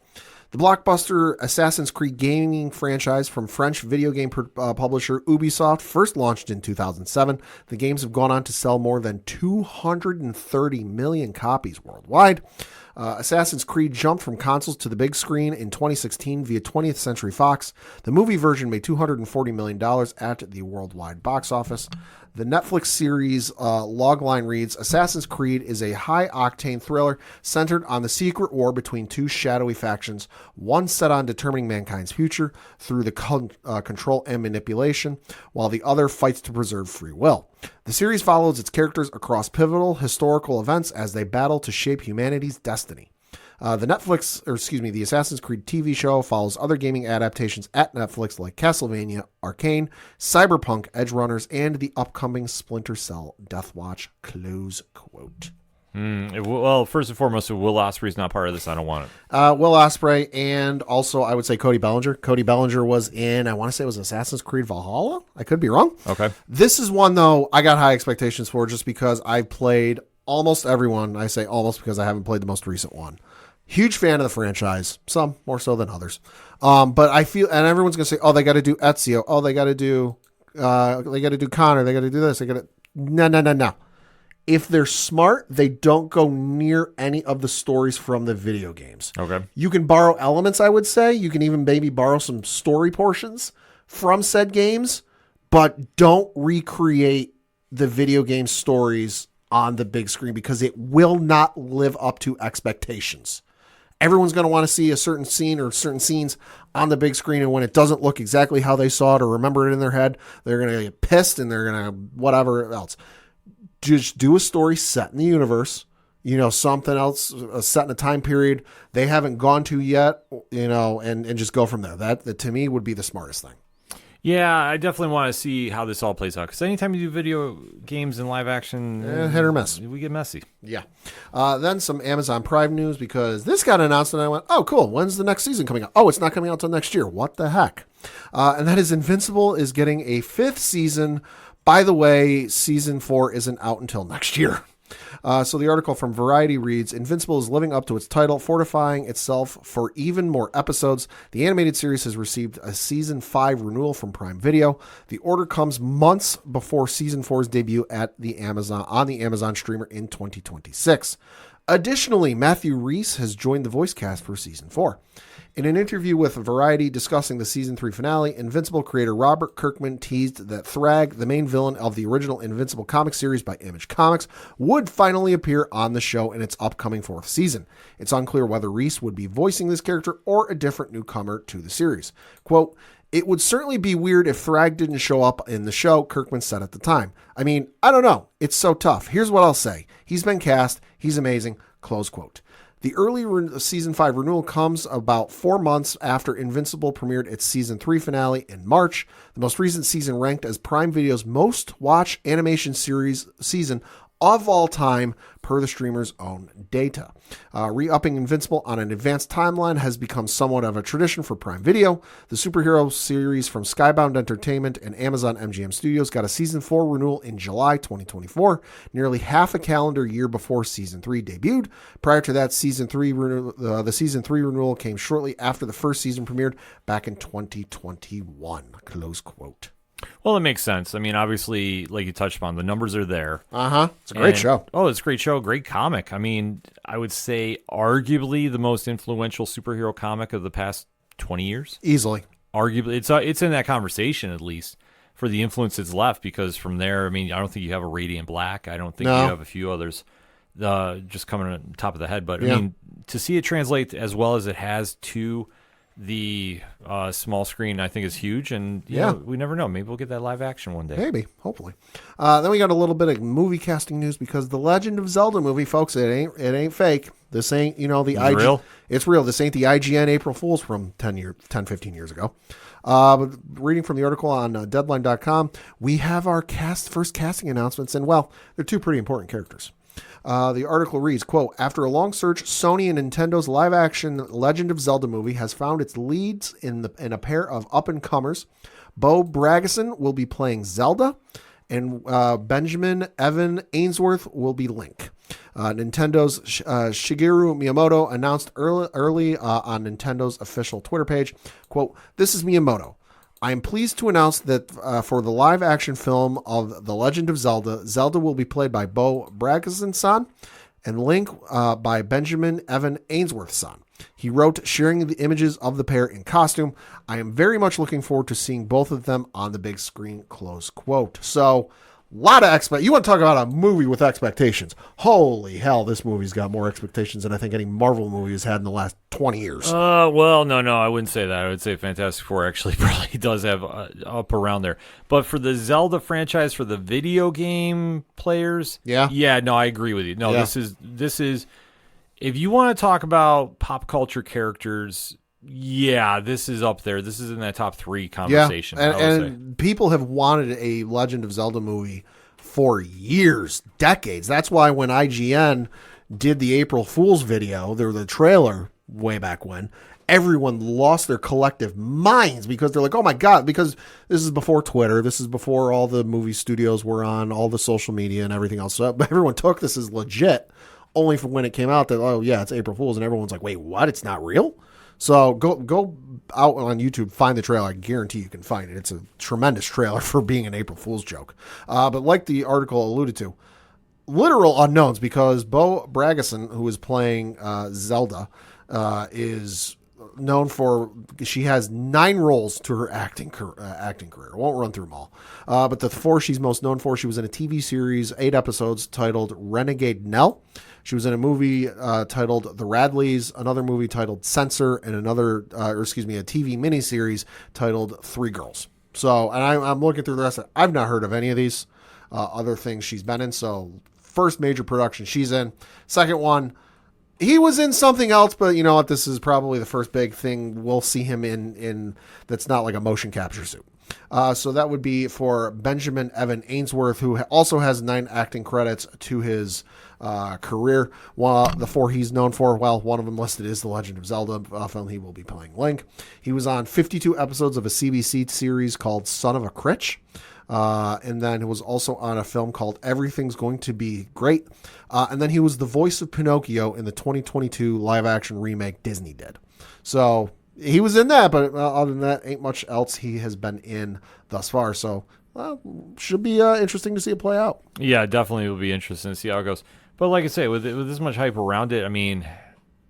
The blockbuster Assassin's Creed gaming franchise from French video game publisher Ubisoft first launched in 2007. The games have gone on to sell more than 230 million copies worldwide. Assassin's Creed jumped from consoles to the big screen in 2016 via 20th Century Fox. The movie version made $240 million at the worldwide box office. The Netflix series logline reads, Assassin's Creed is a high-octane thriller centered on the secret war between two shadowy factions, one set on determining mankind's future through the control and manipulation, while the other fights to preserve free will. The series follows its characters across pivotal historical events as they battle to shape humanity's destiny. The Assassin's Creed TV show follows other gaming adaptations at Netflix like Castlevania, Arcane, Cyberpunk, Edge Runners, and the upcoming Splinter Cell Deathwatch, close quote. Well, first and foremost, if Will Ospreay's not part of this, I don't want it. Will Ospreay, and also I would say Cody Bellinger. Cody Bellinger was in, I want to say it was Assassin's Creed Valhalla. I could be wrong. Okay. This is one, though, I got high expectations for just because I've played almost everyone. I say almost because I haven't played the most recent one. Huge fan of the franchise, some more so than others. But I feel, and everyone's going to say, oh, they got to do Ezio. Oh, they got to do Connor. They got to do this. No. If they're smart, they don't go near any of the stories from the video games. Okay. You can borrow elements, I would say. You can even maybe borrow some story portions from said games, but don't recreate the video game stories on the big screen because it will not live up to expectations. Everyone's going to want to see a certain scene or certain scenes on the big screen, and when it doesn't look exactly how they saw it or remember it in their head, they're going to get pissed and they're going to whatever else. Just do a story set in the universe, something else set in a time period they haven't gone to yet, and just go from there. That to me would be the smartest thing. Yeah, I definitely want to see how this all plays out because anytime you do video games in live action, hit or miss, we get messy. Yeah. Then some Amazon Prime news because this got announced and I went, oh, cool. When's the next season coming out? Oh, it's not coming out until next year. What the heck? And that is Invincible is getting a 5th season. By the way, season 4 isn't out until next year. So the article from Variety reads, Invincible is living up to its title, fortifying itself for even more episodes. The animated series has received a season 5 renewal from Prime Video. The order comes months before season 4's debut on the Amazon streamer in 2026. Additionally, Matthew Rhys has joined the voice cast for season 4. In an interview with Variety discussing the season 3 finale, Invincible creator Robert Kirkman teased that Thrag, the main villain of the original Invincible comic series by Image Comics, would finally appear on the show in its upcoming 4th season. It's unclear whether Rhys would be voicing this character or a different newcomer to the series. Quote, it would certainly be weird if Thrag didn't show up in the show, Kirkman said at the time. I mean, I don't know. It's so tough. Here's what I'll say. He's been cast. He's amazing. Close quote. The early season 5 renewal comes about 4 months after Invincible premiered its season 3 finale in March. The most recent season ranked as Prime Video's most watched animation series season of all time per the streamer's own data. Re-upping Invincible on an advanced timeline has become somewhat of a tradition for Prime Video. The superhero series from Skybound Entertainment and Amazon MGM Studios got a season 4 renewal in July 2024, nearly half a calendar year before season 3 debuted. Prior to that, the season 3 renewal came shortly after the first season premiered back in 2021. Close quote. Well, it makes sense. I mean, obviously, like you touched upon, the numbers are there. It's a great show. Oh, it's a great show. Great comic. I mean, I would say arguably the most influential superhero comic of the past 20 years. Easily. Arguably. It's in that conversation, at least, for the influence it's left, because from there, I mean, I don't think you have a Radiant Black. I don't think you have a few others just coming on top of the head. But, I mean, to see it translate as well as it has to the small screen, I think is huge, and we never know. Maybe we'll get that live action one day. Maybe, hopefully. Then we got a little bit of movie casting news because the Legend of Zelda movie, folks, it ain't fake. This ain't real. It's real. This ain't the IGN April Fools from 15 years ago. But reading from the article on Deadline.com, we have our first casting announcements, and well, they're 2 pretty important characters. The article reads, quote, after a long search, Sony and Nintendo's live-action Legend of Zelda movie has found its leads in a pair of up-and-comers. Bo Bragason will be playing Zelda, and Benjamin Evan Ainsworth will be Link. Nintendo's Shigeru Miyamoto announced early on Nintendo's official Twitter page, quote, this is Miyamoto. I am pleased to announce that for the live-action film of The Legend of Zelda, Zelda will be played by Bo Bragason-san and Link by Benjamin Evan Ainsworth-san. He wrote, sharing the images of the pair in costume. I am very much looking forward to seeing both of them on the big screen, close quote. So, a lot of you want to talk about a movie with expectations. Holy hell, this movie's got more expectations than I think any Marvel movie has had in the last 20 years. Well, no, I wouldn't say that. I would say Fantastic Four actually probably does have up around there. But for the Zelda franchise, for the video game players, no, I agree with you. No, this is If you want to talk about pop culture characters, yeah, this is up there. This is in that top 3 conversation. Yeah, I would say. and people have wanted a Legend of Zelda movie for years, decades. That's why when IGN did the April Fool's video, the trailer way back when, everyone lost their collective minds because they're like, oh my God, because this is before Twitter. This is before all the movie studios were on, all the social media and everything else. So everyone took this as legit, only for when it came out that, oh yeah, it's April Fool's. And everyone's like, wait, what? It's not real? So go out on YouTube, find the trailer. I guarantee you can find it. It's a tremendous trailer for being an April Fool's joke. But like the article alluded to, literal unknowns, because Bo Bragason, who is playing Zelda, is known for, she has 9 roles to her acting career. I won't run through them all. But the 4 she's most known for, she was in a TV series, 8 episodes, titled Renegade Nell. She was in a movie titled The Radleys, another movie titled Censor, and a TV miniseries titled Three Girls. So, and I'm looking through the rest of it. I've not heard of any of these other things she's been in. So, first major production she's in. Second one, he was in something else, but you know what? This is probably the first big thing we'll see him in that's not like a motion capture suit. So that would be for Benjamin Evan Ainsworth, who also has 9 acting credits to his career. While the 4 he's known for, well, one of them listed is The Legend of Zelda film. He will be playing Link. He was on 52 episodes of a CBC series called Son of a Critch. And then he was also on a film called Everything's Going to Be Great. And then he was the voice of Pinocchio in the 2022 live-action remake Disney did. So he was in that, but other than that, ain't much else he has been in thus far. So should be interesting to see it play out. Yeah, definitely will be interesting to see how it goes. But like I say, with this much hype around it, I mean,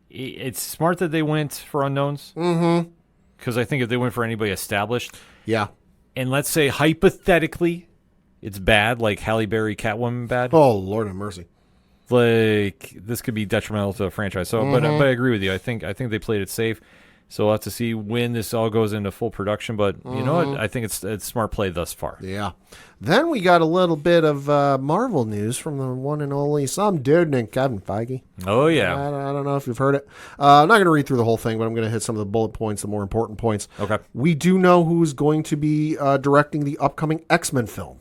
it's smart that they went for unknowns. Mm-hmm. Because I think if they went for anybody established, yeah. And let's say hypothetically, it's bad, like Halle Berry, Catwoman bad. Oh, Lord have mercy. Like this could be detrimental to the franchise. So, but I agree with you. I think they played it safe. So we'll have to see when this all goes into full production. But you know what? I think it's smart play thus far. Yeah. Then we got a little bit of Marvel news from the one and only some dude named Kevin Feige. Oh, yeah. I don't know if you've heard it. I'm not going to read through the whole thing, but I'm going to hit some of the bullet points, the more important points. Okay. We do know who's going to be directing the upcoming X-Men film.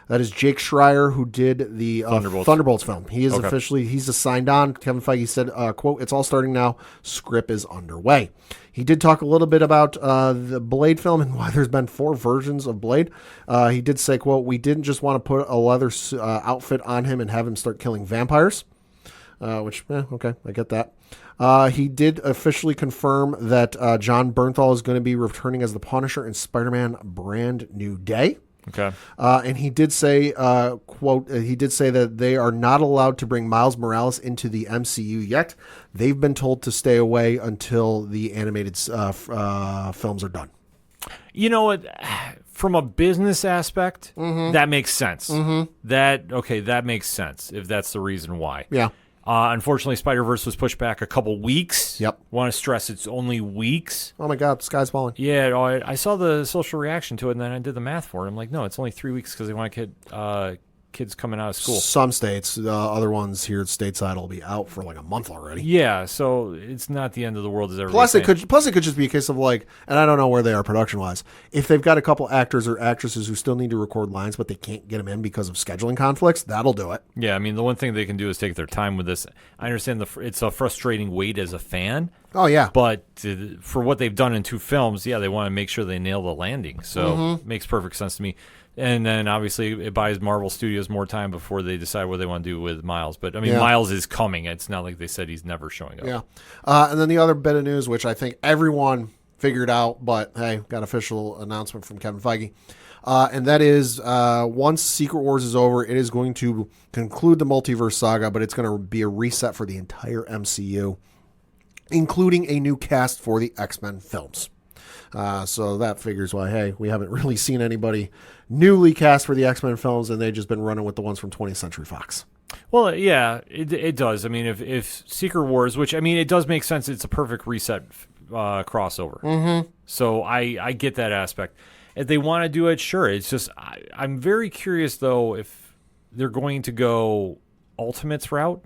That is Jake Schreier, who did the Thunderbolts film. He is he's signed on. Kevin Feige said, quote, "It's all starting now. Script is underway." He did talk a little bit about the Blade film and why there's been 4 versions of Blade. He did say, quote, "We didn't just want to put a leather outfit on him and have him start killing vampires." Which, okay, I get that. He did officially confirm that John Bernthal is going to be returning as the Punisher in Spider-Man Brand New Day. Okay. And he did say, quote, he did say that they are not allowed to bring Miles Morales into the MCU yet. They've been told to stay away until the animated films are done. You know what? From a business aspect, that makes sense. That makes sense if that's the reason why. Yeah. Unfortunately, Spider-Verse was pushed back a couple weeks. Yep. Want to stress it's only weeks. Oh, my God. The sky's falling. Yeah, I saw the social reaction to it, and then I did the math for it. I'm like, no, it's only 3 weeks because they want to get kids coming out of school. Some states, other ones here stateside will be out for like a month already. Yeah, so it's not the end of the world as everybody. Plus, it could just be a case of like, and I don't know where they are production wise. If they've got a couple actors or actresses who still need to record lines, but they can't get them in because of scheduling conflicts, that'll do it. Yeah, I mean, the one thing they can do is take their time with this. I understand it's a frustrating wait as a fan. Oh, yeah. But for what they've done in 2 films, yeah, they want to make sure they nail the landing. So it makes perfect sense to me. And then, obviously, it buys Marvel Studios more time before they decide what they want to do with Miles. But, I mean, Miles is coming. It's not like they said he's never showing up. Yeah. And then the other bit of news, which I think everyone figured out, but, hey, got official announcement from Kevin Feige. And that is, once Secret Wars is over, it is going to conclude the multiverse saga, but it's going to be a reset for the entire MCU, including a new cast for the X-Men films. So that figures why, hey, we haven't really seen anybody newly cast for the X-Men films, and they've just been running with the ones from 20th Century Fox. Well, yeah, it does. I mean, if Secret Wars, which, I mean, it does make sense. It's a perfect reset crossover. So I get that aspect. If they want to do it, sure. It's just I'm very curious, though, if they're going to go Ultimates route.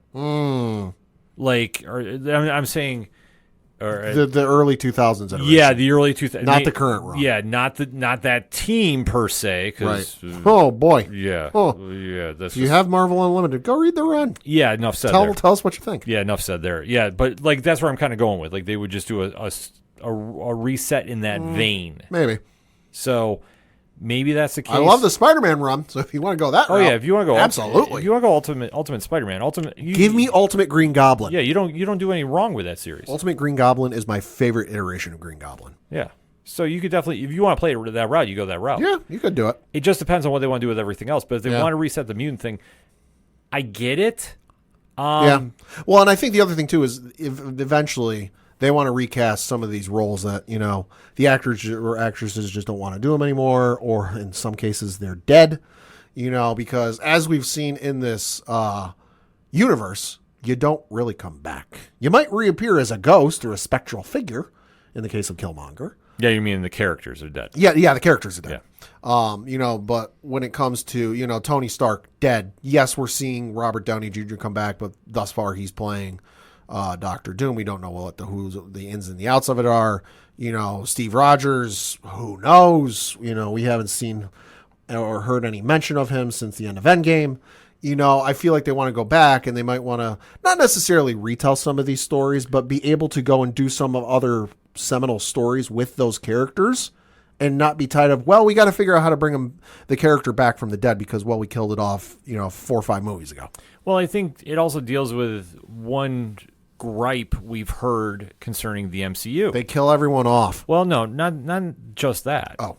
Like, I'm saying, or The early 2000s iteration. yeah, the early 2000s, Not the current run. Yeah, not that team per se. Right. 'Cause, Oh, boy. yeah, Oh. yeah. That's If you have Marvel Unlimited, go read the run. yeah. Enough said. Tell there. us what you think. Yeah, enough said there. Yeah, but like that's where I'm kind of going with. Like they would just do a reset in that vein. Maybe. So maybe that's the case. I love the Spider-Man run, so if you want to go that route. Oh yeah, if you want to go absolutely. if you want to go Ultimate Spider-Man, Give me Ultimate Green Goblin. Yeah, you don't do any wrong with that series. Ultimate Green Goblin is my favorite iteration of Green Goblin. Yeah. So you could definitely, if you want to play it that route, you go that route. Yeah, you could do it. It just depends on what they want to do with everything else. But if they Yeah. want to reset the mutant thing, I get it. Yeah. Well, and I think the other thing too is if eventually they want to recast some of these roles that, the actors or actresses just don't want to do them anymore, or in some cases they're dead, because as we've seen in this universe, you don't really come back. You might reappear as a ghost or a spectral figure in the case of Killmonger. Yeah, you mean the characters are dead. Yeah, the characters are dead. But when it comes to, Tony Stark dead, yes, we're seeing Robert Downey Jr. come back, but thus far he's playing Doctor Doom. We don't know what the ins and the outs of it are. Steve Rogers, who knows? We haven't seen or heard any mention of him since the end of Endgame. I feel like they want to go back and they might want to not necessarily retell some of these stories, but be able to go and do some of other seminal stories with those characters and not be tied up. Well, we got to figure out how to bring the character back from the dead because, we killed it off, 4 or 5 movies ago. Well, I think it also deals with one gripe we've heard concerning the MCU. They kill everyone off. Well, no, not just that. Oh.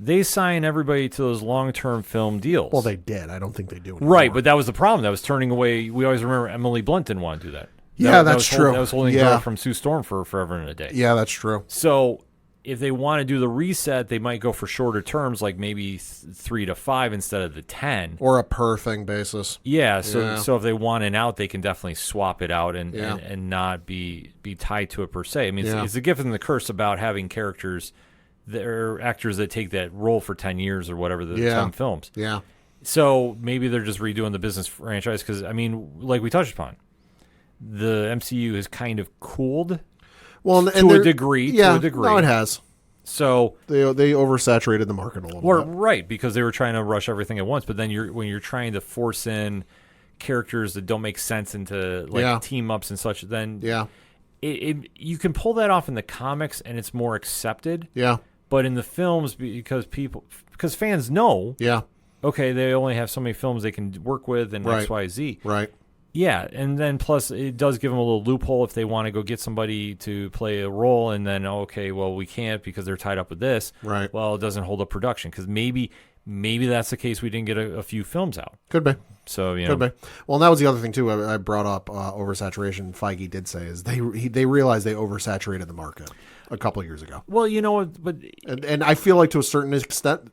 They sign everybody to those long-term film deals. Well, they did. I don't think they do anymore. Right, but that was the problem. That was turning away. We always remember Emily Blunt didn't want to do that. Yeah, that that's was true. That was holding her from Sue Storm for forever and a day. Yeah, that's true. So if they want to do the reset, they might go for shorter terms, like maybe 3 to 5 instead of the 10. Or a per thing basis. Yeah, so if they want an out, they can definitely swap it out and not be tied to it per se. I mean, it's the gift and the curse about having characters that are actors that take that role for 10 years or whatever, the 10 films. Yeah. So maybe they're just redoing the business franchise because, I mean, like we touched upon, the MCU has kind of cooled to a degree. Yeah, no, it has. So they oversaturated the market a little bit. Right, because they were trying to rush everything at once. But then when you're trying to force in characters that don't make sense into team ups and such, then you can pull that off in the comics and it's more accepted. Yeah. But in the films, because fans know, okay, they only have so many films they can work with and X, Y, Z. Right. Yeah, and then plus it does give them a little loophole if they want to go get somebody to play a role, and then okay, well we can't because they're tied up with this. Right. Well, it doesn't hold up production because maybe that's the case. We didn't get a few films out. Could be. So Could be. Well, and that was the other thing too. I brought up oversaturation. Feige did say is they realized they oversaturated the market a couple of years ago. Well, you know what, but and I feel like to a certain extent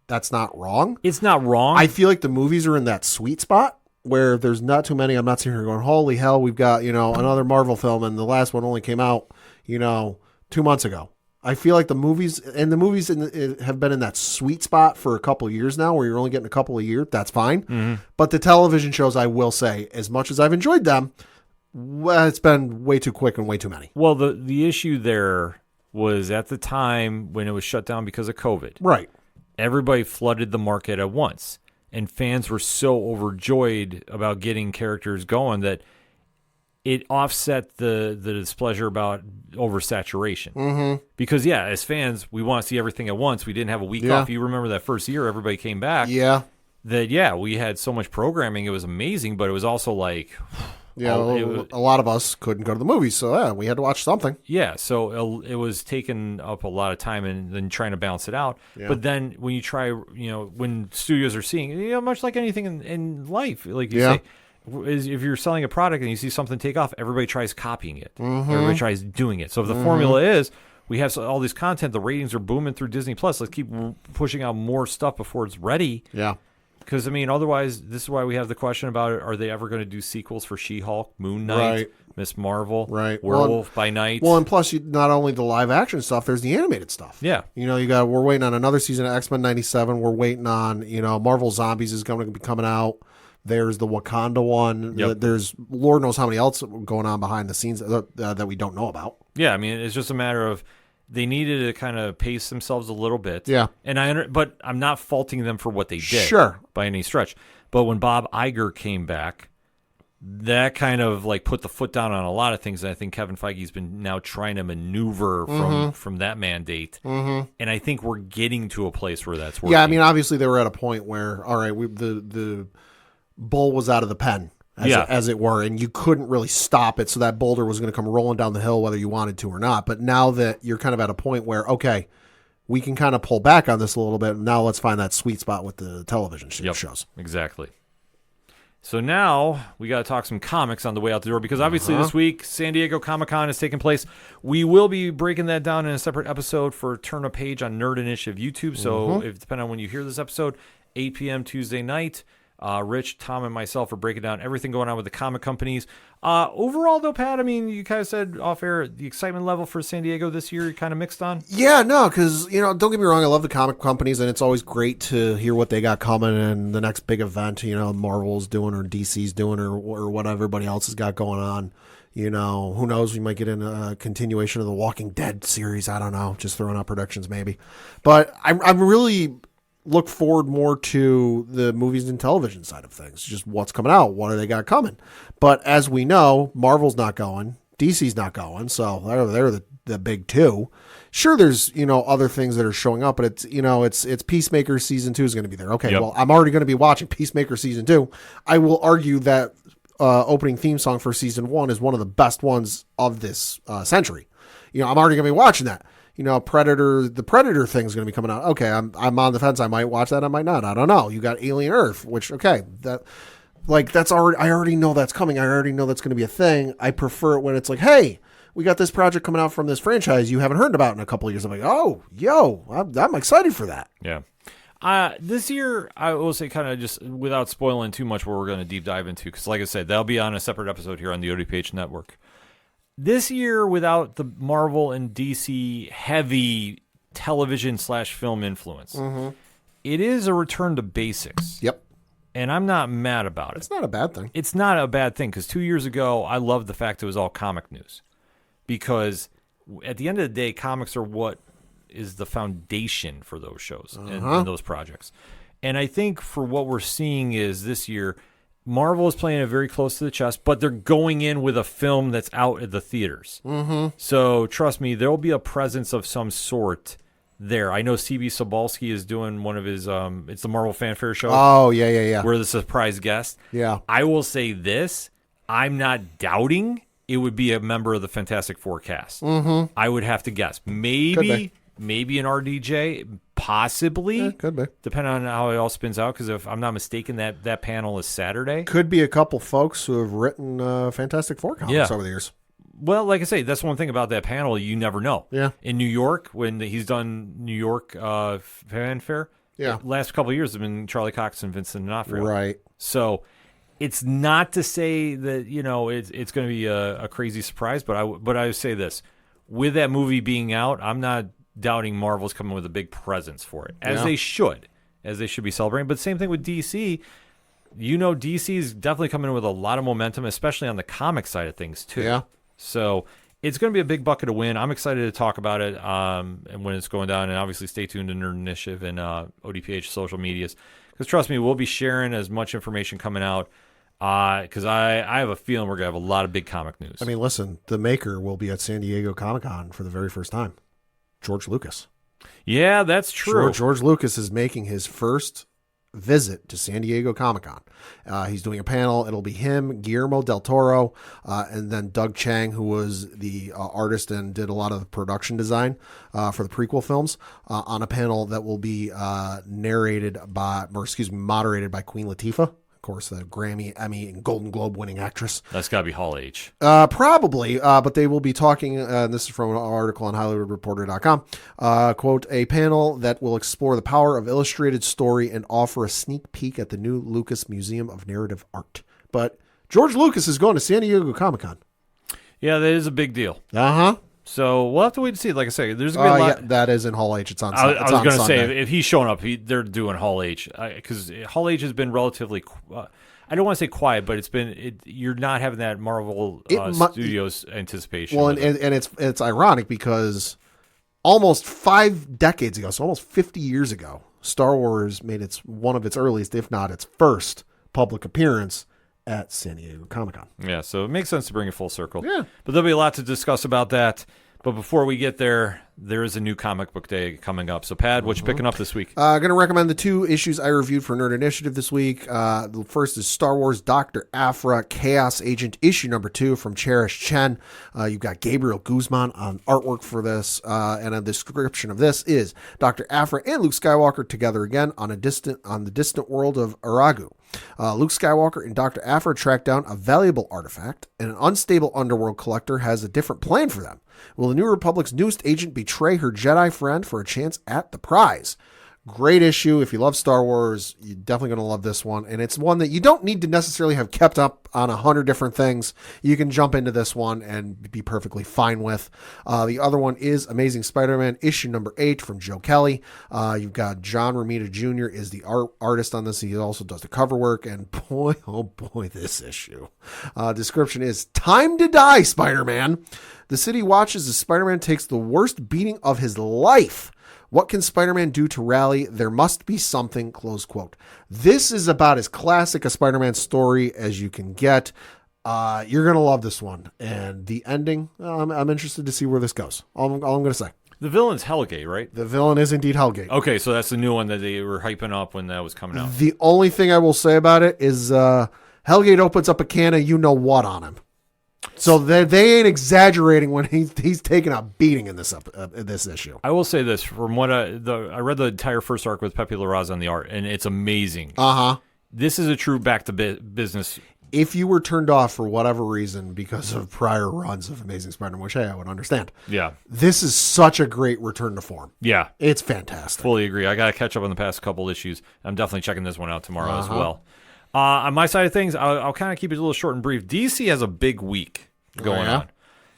that's not wrong. It's not wrong. I feel like the movies are in that sweet spot where there's not too many. I'm not sitting here going, holy hell, we've got, another Marvel film and the last one only came out, 2 months ago. I feel like the movies have been in that sweet spot for a couple of years now where you're only getting a couple a year. That's fine. Mm-hmm. But the television shows, I will say, as much as I've enjoyed them, it's been way too quick and way too many. Well, the issue there was at the time when it was shut down because of COVID. Right. Everybody flooded the market at once. And fans were so overjoyed about getting characters going that it offset the displeasure about oversaturation. Mm-hmm. Because, as fans, we want to see everything at once. We didn't have a week off. You remember that first year, everybody came back. Yeah. That, we had so much programming. It was amazing, but it was also like... a lot of us couldn't go to the movies, so we had to watch something. Yeah, so it was taking up a lot of time and then trying to balance it out. Yeah. But then when you try, when studios are seeing, much like anything in life, like you say, if you're selling a product and you see something take off, everybody tries copying it. Mm-hmm. Everybody tries doing it. So if the formula is, we have all this content, the ratings are booming through Disney+, let's keep pushing out more stuff before it's ready. Yeah. Because, otherwise, this is why we have the question about it. Are they ever going to do sequels for She-Hulk, Moon Knight, Miss Marvel, Werewolf by Night? Well, and plus, not only the live action stuff, there's the animated stuff. Yeah. We're waiting on another season of X-Men 97. We're waiting on, Marvel Zombies is going to be coming out. There's the Wakanda one. Yep. There's Lord knows how many else going on behind the scenes that we don't know about. Yeah, I mean, it's just a matter of they needed to kind of pace themselves a little bit. Yeah. But I'm not faulting them for what they did. Sure. By any stretch. But when Bob Iger came back, that kind of like put the foot down on a lot of things. And I think Kevin Feige's been now trying to maneuver from that mandate. Mm-hmm. And I think we're getting to a place where that's working. Yeah, I mean, obviously they were at a point where, all right, the bull was out of the pen, as it were, and you couldn't really stop it. So that boulder was going to come rolling down the hill whether you wanted to or not. But now that you're kind of at a point where, okay, we can kind of pull back on this a little bit. Now let's find that sweet spot with the television shows. Exactly. So now we got to talk some comics on the way out the door because obviously this week San Diego Comic-Con is taking place. We will be breaking that down in a separate episode for Turn a Page on Nerd Initiative YouTube. So depending on when you hear this episode, 8 p.m. Tuesday night, Rich, Tom, and myself are breaking down everything going on with the comic companies. Overall, though, Pat, I mean, you kind of said off air, the excitement level for San Diego this year kind of mixed on? Yeah, no, because, don't get me wrong, I love the comic companies, and it's always great to hear what they got coming and the next big event, Marvel's doing or DC's doing or what everybody else has got going on. Who knows? We might get in a continuation of the Walking Dead series. I don't know. Just throwing out predictions, maybe. But I'm really look forward more to the movies and television side of things. Just what's coming out. What do they got coming? But as we know, Marvel's not going. DC's not going. So they're the big two. Sure, there's, other things that are showing up, but it's Peacemaker season 2 is going to be there. Okay, well, I'm already going to be watching Peacemaker season 2. I will argue that opening theme song for season 1 is one of the best ones of this century. I'm already going to be watching that. The Predator thing is going to be coming out. Okay, I'm on the fence. I might watch that. I might not. I don't know. You got Alien Earth, which, okay, that's already, I already know that's coming. I already know that's going to be a thing. I prefer it when it's like, hey, we got this project coming out from this franchise you haven't heard about in a couple of years. I'm like, oh, I'm excited for that. Yeah. This year, I will say kind of just without spoiling too much what we're going to deep dive into, because like I said, that'll be on a separate episode here on the ODPH network. This year, without the Marvel and DC heavy television/film influence, it is a return to basics. Yep. And I'm not mad about it. It's not a bad thing. It's not a bad thing, because 2 years ago, I loved the fact it was all comic news. Because at the end of the day, comics are what is the foundation for those shows and those projects. And I think for what we're seeing is this year, Marvel is playing it very close to the chest, but they're going in with a film that's out at the theaters. Mm-hmm. So trust me, there will be a presence of some sort there. I know CB Sobalski is doing one of his, it's the Marvel Fanfare show. Oh, yeah. We're the surprise guest. Yeah. I will say this, I'm not doubting it would be a member of the Fantastic Four cast. Mm-hmm. I would have to guess. Maybe an RDJ, possibly. Yeah, could be. Depending on how it all spins out, because if I'm not mistaken, that panel is Saturday. Could be a couple folks who have written Fantastic Four comics over the years. Well, like I say, that's one thing about that panel. You never know. Yeah. In New York, when he's done New York Fanfare, the last couple of years have been Charlie Cox and Vincent D'Onofrio. Right. So it's not to say that, it's going to be a crazy surprise, but I would say this. With that movie being out, I'm not doubting Marvel's coming with a big presence for it, as they should be celebrating. But same thing with DC. DC is definitely coming in with a lot of momentum, especially on the comic side of things too. Yeah. So it's going to be a big bucket to win. I'm excited to talk about it and when it's going down. And obviously stay tuned to Nerd Initiative and ODPH social medias. Because trust me, we'll be sharing as much information coming out. Because I have a feeling we're going to have a lot of big comic news. I mean, listen, the maker will be at San Diego Comic-Con for the very first time. George Lucas. Yeah, that's true. George Lucas is making his first visit to San Diego Comic-Con. He's doing a panel. It'll be him, Guillermo del Toro, and then Doug Chiang, who was the artist and did a lot of the production design for the prequel films, on a panel that will be moderated by Queen Latifah. Of course, the Grammy, Emmy, and Golden Globe winning actress. That's got to be Hall H. Probably, but they will be talking, this is from an article on HollywoodReporter.com, quote, a panel that will explore the power of illustrated story and offer a sneak peek at the new Lucas Museum of Narrative Art. But George Lucas is going to San Diego Comic-Con. Yeah, that is a big deal. Uh-huh. So we'll have to wait to see. Like I say, there's going to be a lot. Yeah, that is in Hall H. It's on. I was going to say, Sunday. if he's showing up, they're doing Hall H. Because Hall H has been relatively, I don't want to say quiet, but you're not having that Marvel Studios anticipation. Well, and it's ironic because almost 5 decades ago, so almost 50 years ago, Star Wars made one of its earliest, if not its first, public appearance at San Diego Comic-Con. Yeah, so it makes sense to bring it full circle. Yeah. But there'll be a lot to discuss about that. But before we get there, there is a new comic book day coming up. So, Pad, what you picking up this week? Going to recommend the 2 issues I reviewed for Nerd Initiative this week. The first is Star Wars Dr. Aphra Chaos Agent, issue number 2 from Cherish Chen. You've got Gabriel Guzman on artwork for this. And a description of this is Dr. Aphra and Luke Skywalker together again on the distant world of Aragu. Luke Skywalker and Dr. Aphra track down a valuable artifact, and an unstable underworld collector has a different plan for them. Will the New Republic's newest agent betray her Jedi friend for a chance at the prize? Great issue. If you love Star Wars, you're definitely going to love this one. And it's one that you don't need to necessarily have kept up on 100 different things. You can jump into this one and be perfectly fine with. The other one is Amazing Spider-Man, issue number 8 from Joe Kelly. You've got John Romita Jr. is the artist on this. He also does the cover work. And boy, oh boy, this issue. Description is Time to Die, Spider-Man. The city watches as Spider-Man takes the worst beating of his life. What can Spider-Man do to rally? There must be something, close quote. This is about as classic a Spider-Man story as you can get. You're going to love this one. And the ending, I'm interested to see where this goes. All I'm going to say. The villain's Hellgate, right? The villain is indeed Hellgate. Okay, so that's the new one that they were hyping up when that was coming out. The only thing I will say about it is Hellgate opens up a can of you-know-what on him. So they ain't exaggerating when he's taking a beating in this issue. I will say this: from what I read the entire first arc with Pepe Larraz on the art, and it's amazing. This is a true back to business. If you were turned off for whatever reason because of prior runs of Amazing Spider-Man, which I would understand. Yeah, this is such a great return to form. Yeah, it's fantastic. Fully agree. I got to catch up on the past couple issues. I'm definitely checking this one out tomorrow as well. On my side of things, I'll kind of keep it a little short and brief. DC has a big week going on.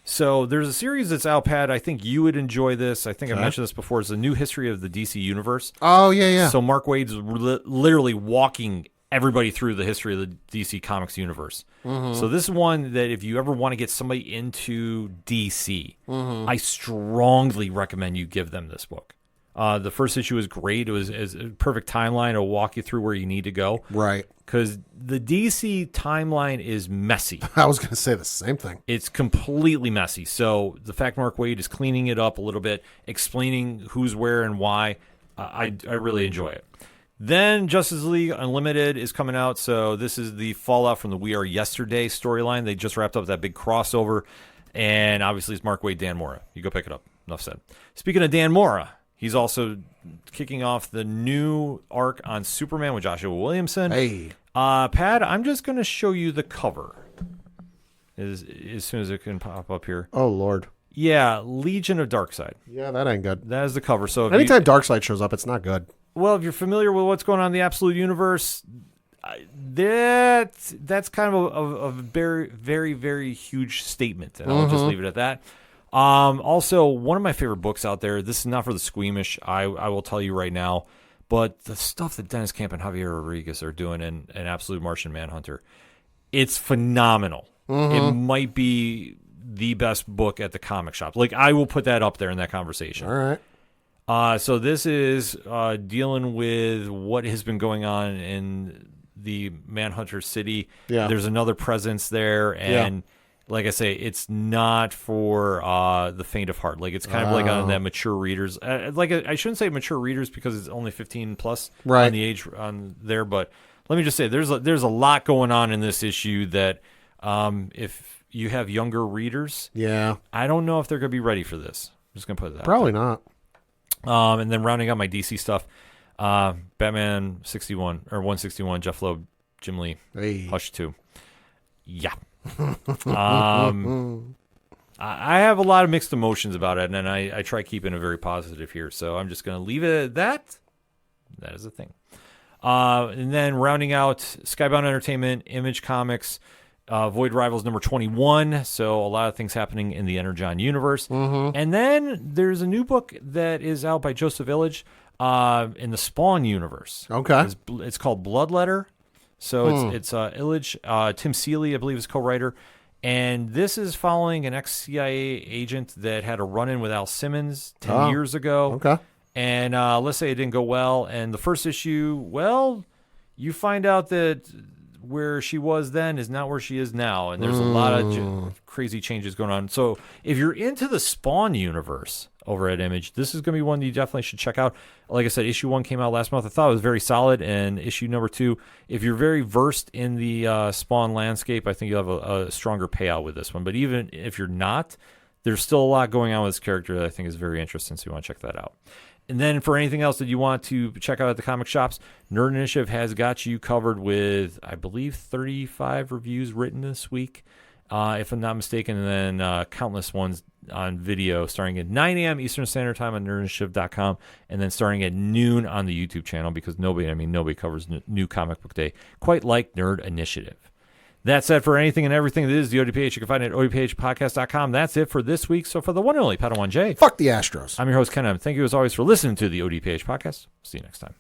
So there's a series that's out, Pat. I think you would enjoy this. I think I mentioned this before. It's a new history of the DC universe. Oh, yeah. So Mark Waid's literally walking everybody through the history of the DC Comics universe. So this is one that if you ever want to get somebody into DC, I strongly recommend you give them this book. The first issue is great. It was a perfect timeline. It'll walk you through where you need to go. Right. Because the DC timeline is messy. I was going to say the same thing. It's completely messy. So the fact Mark Waid is cleaning it up a little bit, explaining who's where and why, I really enjoy it. Then Justice League Unlimited is coming out. So this is the fallout from the We Are Yesterday storyline. They just wrapped up that big crossover. And obviously it's Mark Waid, Dan Mora. You go pick it up. Enough said. Speaking of Dan Mora, he's also kicking off the new arc on Superman with Joshua Williamson. Hey. Pat, I'm just going to show you the cover as soon as it can pop up here. Oh, Lord. Yeah, Legion of Darkseid. Yeah, that ain't good. That is the cover. So anytime Darkseid shows up, it's not good. Well, if you're familiar with what's going on in the Absolute Universe, that's kind of a very, very, very huge statement, and I'll just leave it at that. Also, one of my favorite books out there, this is not for the squeamish, I will tell you right now, but the stuff that Dennis Camp and Javier Rodriguez are doing in Absolute Martian Manhunter, it's phenomenal. It might be the best book at the comic shop. Like, I will put that up there in that conversation. All right. So this is dealing with what has been going on in the Manhunter City. Yeah. There's another presence there, and like I say, it's not for the faint of heart. Like, it's kind of like on that mature readers. I shouldn't say mature readers because it's only 15 plus on the age on there. But let me just say, there's a lot going on in this issue that if you have younger readers, I don't know if they're going to be ready for this. I'm just going to put that. Probably not. And then rounding out my DC stuff, Batman 61 or 161, Jeff Loeb, Jim Lee, Hush 2. Yeah. I have a lot of mixed emotions about it, and I try keeping it very positive here. So I'm just going to leave it at that. That is the thing. And then rounding out Skybound Entertainment, Image Comics, Void Rivals number 21. So a lot of things happening in the Energon universe. And then there's a new book that is out by Joseph Illidge in the Spawn universe. Okay. It's called Bloodletter. So it's Illidge, Tim Seeley, I believe, is co-writer. And this is following an ex-CIA agent that had a run-in with Al Simmons 10 years ago. Okay. And let's say it didn't go well. And the first issue, well, you find out that where she was then is not where she is now. And there's a lot of crazy changes going on. So if you're into the Spawn universe over at Image, this is going to be one you definitely should check out. Like I said, issue 1 came out last month. I thought it was very solid. And issue number 2, if you're very versed in the Spawn landscape, I think you'll have a stronger payout with this one. But even if you're not, there's still a lot going on with this character that I think is very interesting. So you want to check that out. And then for anything else that you want to check out at the comic shops, Nerd Initiative has got you covered with, I believe, 35 reviews written this week, if I'm not mistaken, and then countless ones on video starting at 9 a.m. Eastern Standard Time on nerdinitiative.com, and then starting at noon on the YouTube channel, because nobody covers New Comic Book Day quite like Nerd Initiative. That said, for anything and everything that is the ODPH, you can find it at odphpodcast.com. That's it for this week. So for the one and only Padawan J, Fuck the Astros. I'm your host, Ken M. Thank you as always for listening to the ODPH podcast. See you next time.